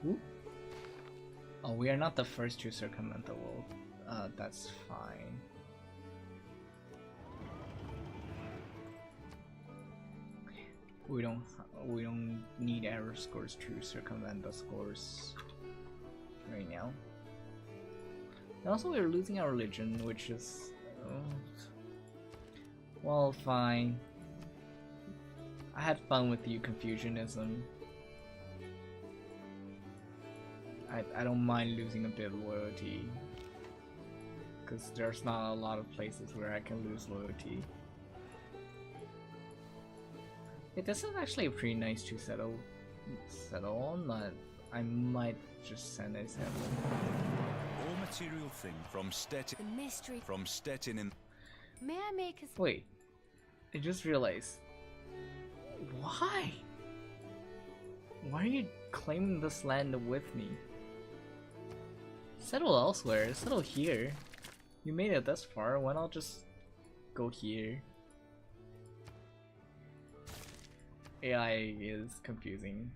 Ooh. Oh, we are not the first to circumvent the world. That's fine. We don't need error scores to circumvent the scores right now. And also, we're losing our religion, which is well, fine. I had fun with you, Confucianism. I don't mind losing a bit of loyalty, because there's not a lot of places where I can lose loyalty. This is actually pretty nice to settle on, but I might just send a sample.
All material thing from Stettin.
The mystery.
From Stettin in.
May I make a...
Wait, I just realized. Why? Why are you claiming this land with me? Settle elsewhere, settle here. You made it this far, why not just go here? AI is confusing.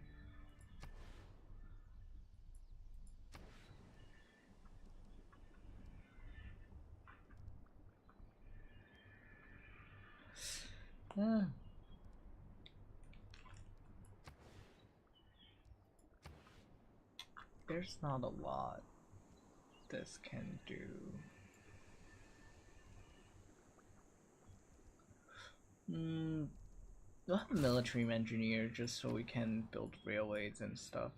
There's not a lot this can do. We'll have a military engineer just so we can build railways and stuff.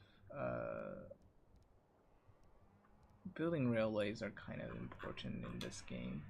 Building railways are kind of important in this game.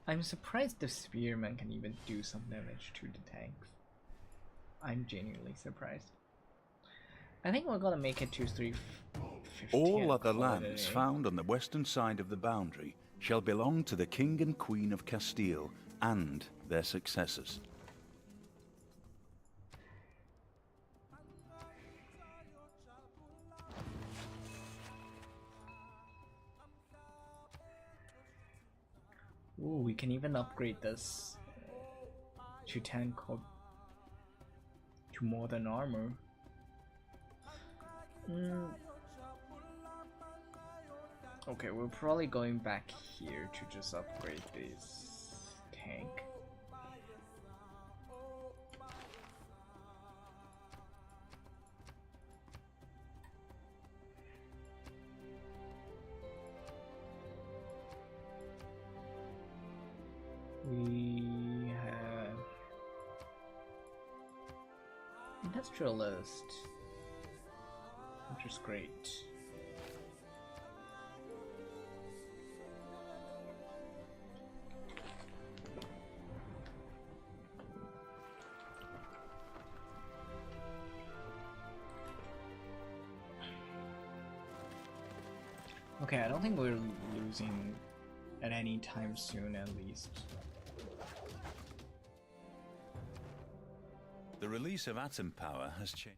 I'm surprised the spearman can even do some damage to the tanks. I'm genuinely surprised. I think we're gonna make it to 350.
All other lands found on the western side of the boundary shall belong to the King and Queen of Castile and their successors.
Ooh, we can even upgrade this to more than armor. Okay, we're probably going back here to just upgrade this tank. We have industrialist. is great. Okay, I don't think we're losing at any time soon, at least.
The release of atom power has changed.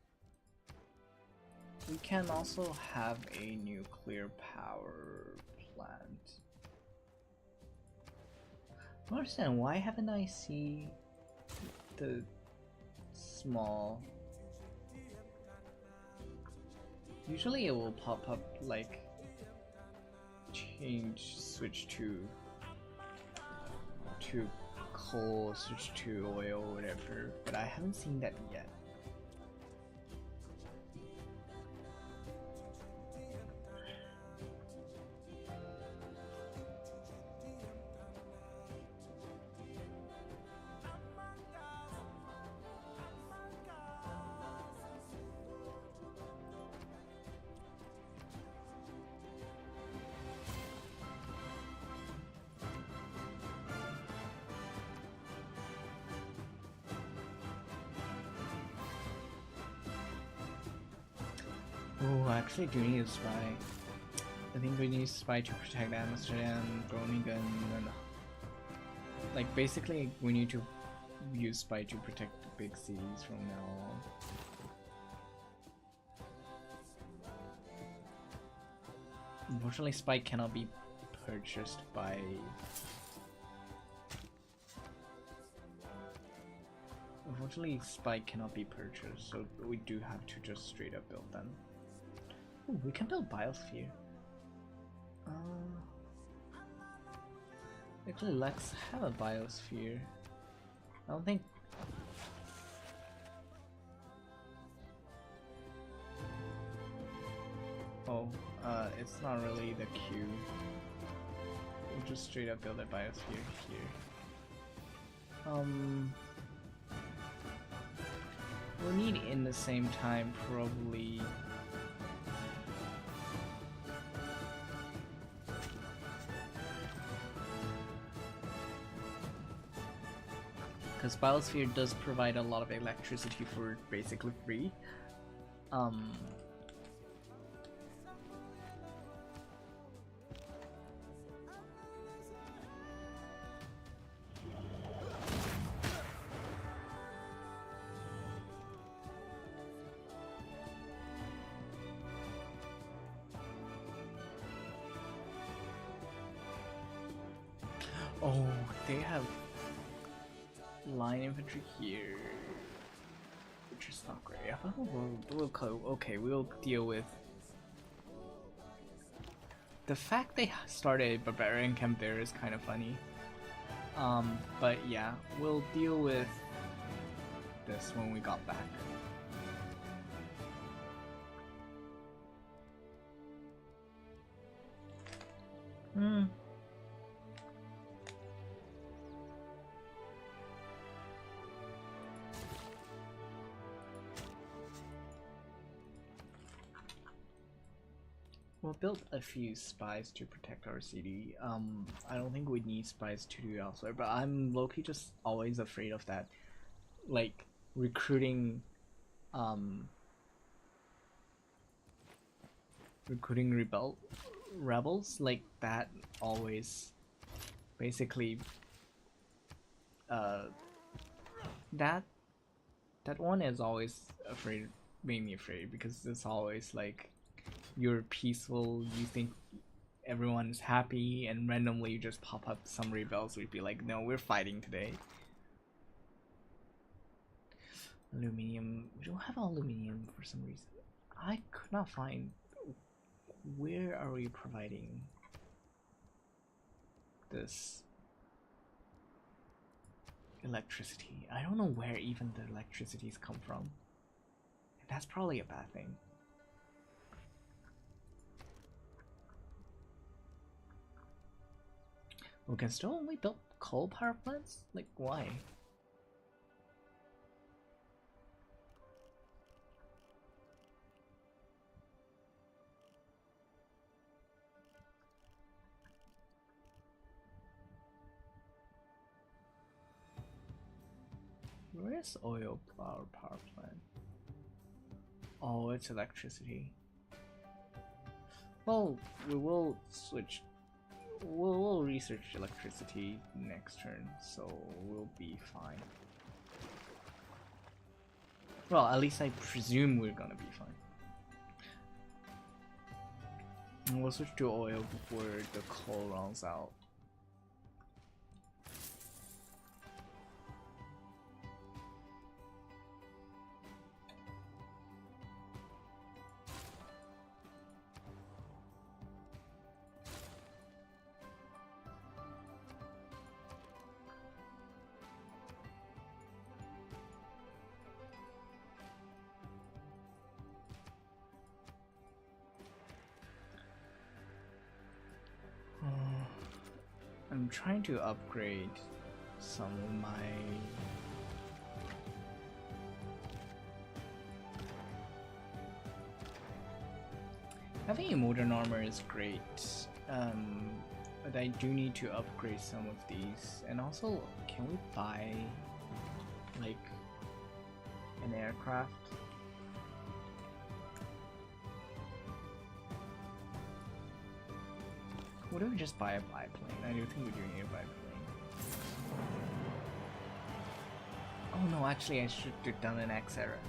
We can also have a nuclear power plant. I don't understand, why haven't I seen the small... Usually it will pop up like switch to coal, switch to oil, whatever, but I haven't seen that yet. Oh, I actually do need a spy. I think we need a spy to protect Amsterdam, Groningen, and like basically we need to use spy to protect the big cities from now on. Unfortunately, spy cannot be purchased by... Unfortunately, spy cannot be purchased, so we do have to just straight up build them. Ooh, we can build biosphere. Actually, let's have a biosphere. I don't think... Oh, it's not really the queue. We'll just straight up build a biosphere here. We'll need in the same time probably... Because biosphere does provide a lot of electricity for basically free. Oh, they have line infantry here, which is not great. We'll deal with the fact they started a barbarian camp there is kind of funny. But yeah, we'll deal with this when we got back. We'll build a few spies to protect our city. I don't think we need spies to do elsewhere, but I'm low-key just always afraid of that. Like, recruiting rebels like that always basically that one is always made me afraid, because it's always like you're peaceful, you think everyone's happy, and randomly you just pop up some rebels. We'd be like, no, we're fighting today. Aluminium. We don't have aluminium for some reason. I could not find... Where are we providing this electricity? I don't know where even the electricities come from. And that's probably a bad thing. We can still only build coal power plants? Like, why? Where's oil power plant? Oh, it's electricity. Well, we will switch. We'll research electricity next turn, so we'll be fine. Well, at least I presume we're gonna be fine. And we'll switch to oil before the coal runs out. I'm trying to upgrade some of my having a modern armor is great, but I do need to upgrade some of these. And also, can we buy like an aircraft? What if we just buy a biplane? I do think we do need a biplane. Oh no, actually I should have done an X era.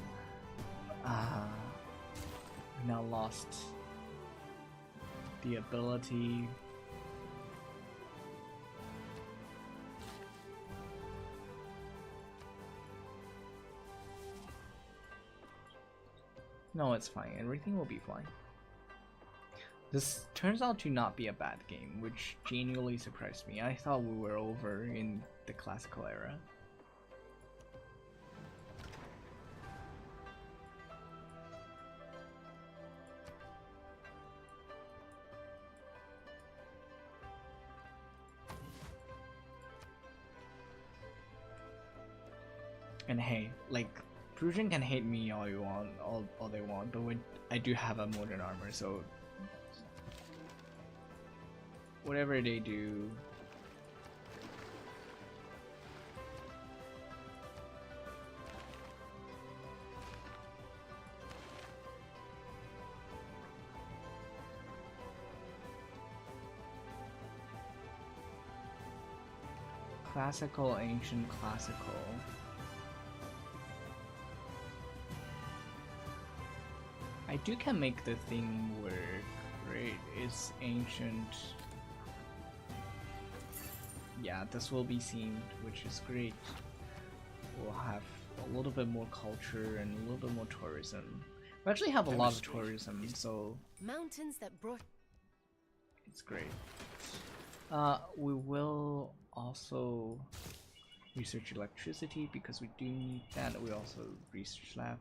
We now lost the ability. No, it's fine. Everything will be fine. This turns out to not be a bad game, which genuinely surprised me. I thought we were over in the classical era. And hey, like, Prussian can hate me all you want, all they want, but I do have a modern armor, so whatever they do, classical, ancient, classical. I can make the thing work, right? It's ancient. Yeah, this will be seen, which is great. We'll have a little bit more culture and a little bit more tourism. We actually have a lot of tourism, so
Mountains that brought
it's great. We will also research electricity because we do need that. We also research lab.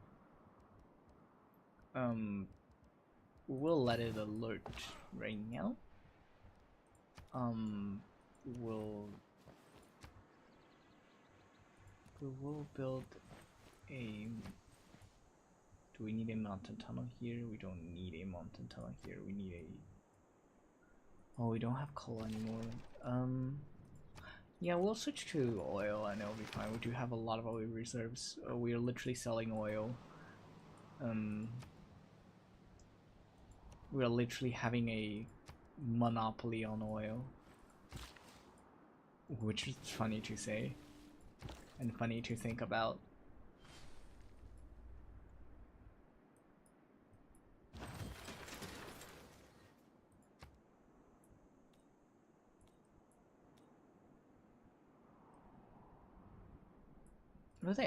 We'll let it alert right now. We will build a. Do we need a mountain tunnel here? We don't need a mountain tunnel here. We need a. Oh, we don't have coal anymore. Yeah, we'll switch to oil and it'll be fine. We do have a lot of oil reserves. We are literally selling oil. We are literally having a monopoly on oil. Which is funny to say. And funny to think about.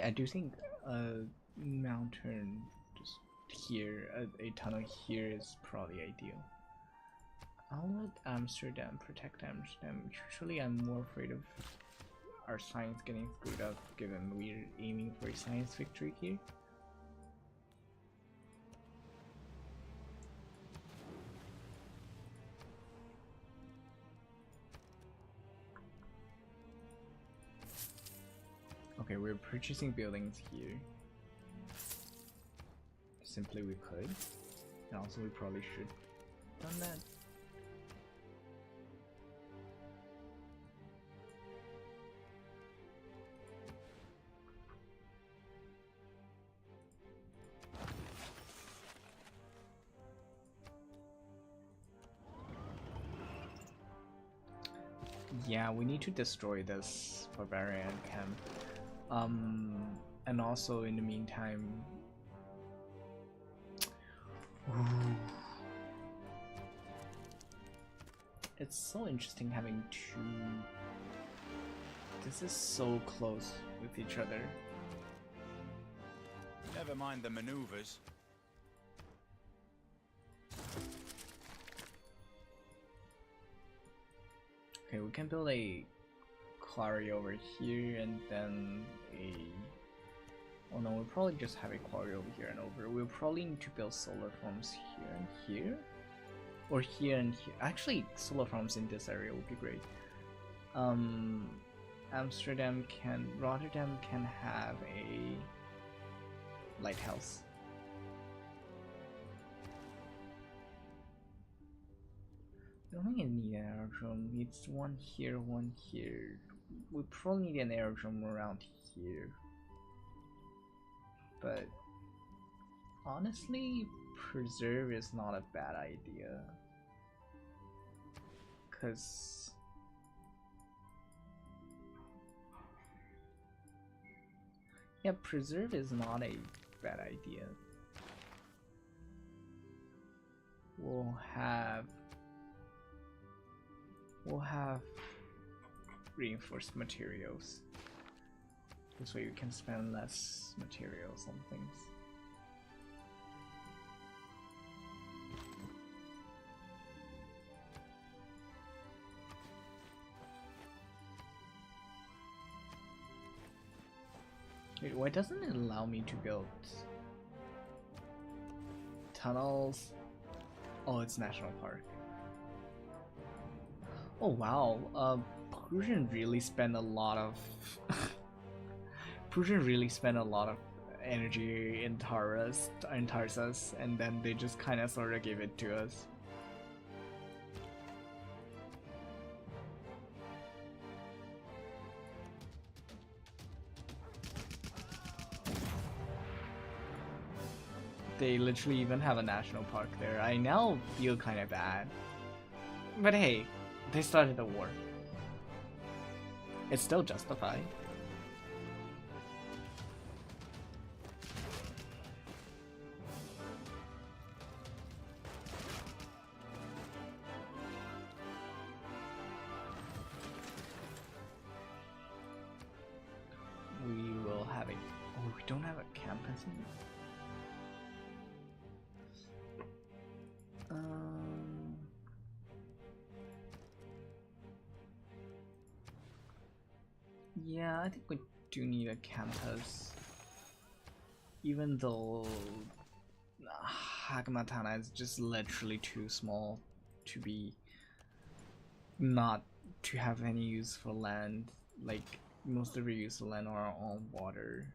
I do think a mountain just here, a tunnel here is probably ideal. I'll let Amsterdam protect Amsterdam. Usually I'm more afraid of our science getting screwed up given we're aiming for a science victory here. Okay, we're purchasing buildings here. Simply we could. And also we probably should have done that. Yeah, we need to destroy this barbarian camp. And also in the meantime, ooh, it's so interesting having two. This is so close with each other.
Never mind the maneuvers.
Okay, we can build a quarry over here and then a... Oh no, we'll probably just have a quarry over here and over. We'll probably need to build solar farms here and here. Or here and here. Actually, solar farms in this area would be great. Rotterdam can have a lighthouse. I don't think I need an aerodrome. It's one here, one here. We probably need an aerodrome around here. But honestly, preserve is not a bad idea. Cause yeah, preserve is not a bad idea. We'll have reinforced materials. This way we can spend less materials on things. Wait, why doesn't it allow me to build tunnels? Oh, it's national park. Oh wow, Prussian really spent a lot of energy in Tarsus, and then they just kind of sort of gave it to us. They literally even have a national park there. I now feel kind of bad. But hey, they started the war. It's still justified. We will have a... Oh, we don't have a campus in... Yeah, I think we do need a campus. Even though Hagamatana is just literally too small to be not to have any use for land. Like most of your use of land are on water.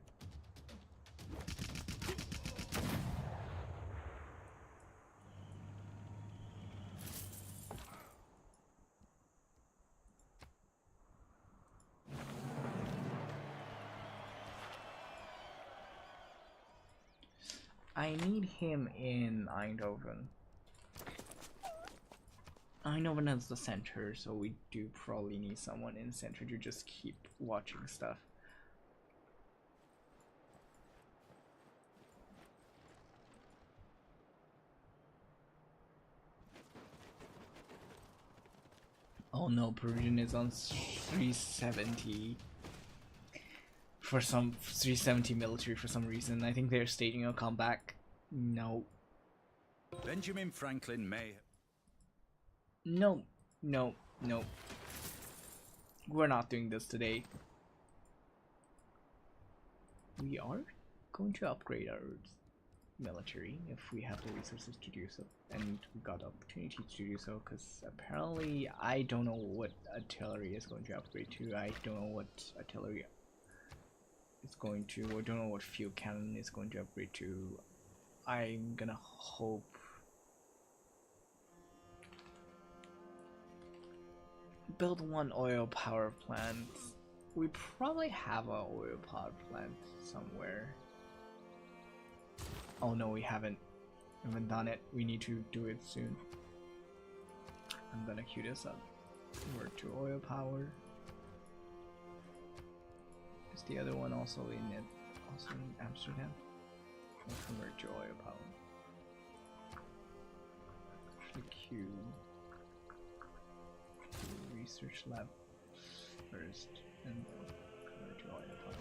I need him in Eindhoven. Eindhoven is the center, so we do probably need someone in center to just keep watching stuff. Oh no, Peruvian is on 370. For some 370 military for some reason. I think they're staging a comeback. No.
Benjamin Franklin may...
No. No. No. We're not doing this today. We are going to upgrade our military if we have the resources to do so. And we got the opportunity to do so because apparently I don't know what artillery is going to upgrade to. I don't know what artillery is going to, or don't know what field cannon is going to upgrade to. I'm gonna hope build one oil power plant. We probably have an oil power plant somewhere. Oh no, we haven't done it. We need to do it soon. I'm gonna queue this up. Convert to oil power. Is the other one also in it? Also in Amsterdam? We'll convert to oil power. Actually, Q. Research lab first, and convert to oil power.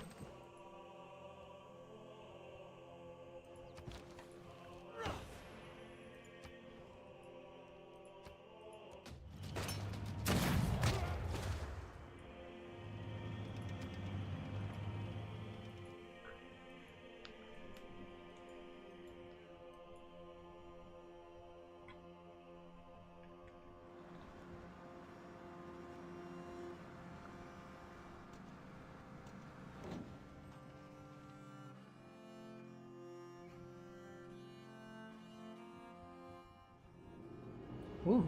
Ooh.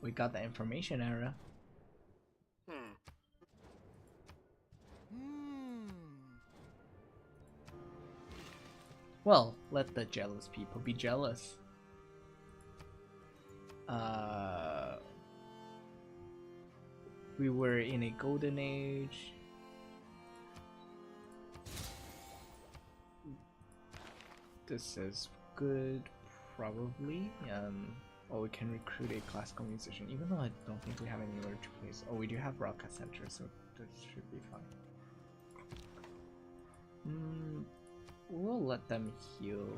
We got the information era. Well, let the jealous people be jealous. We were in a golden age. This is good, probably. Or we can recruit a classical musician, even though I don't think we have anywhere to place. Oh, we do have Rocket Center, so this should be fine. We'll let them heal.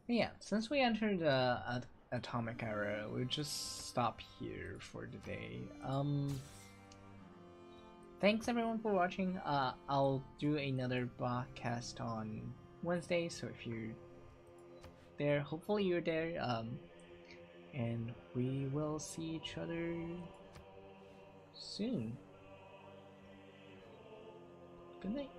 Yeah, since we entered the atomic era, we'll just stop here for the day. Thanks everyone for watching. I'll do another podcast on Wednesday, so if you're there, hopefully you're there. And we will see each other soon. Good night.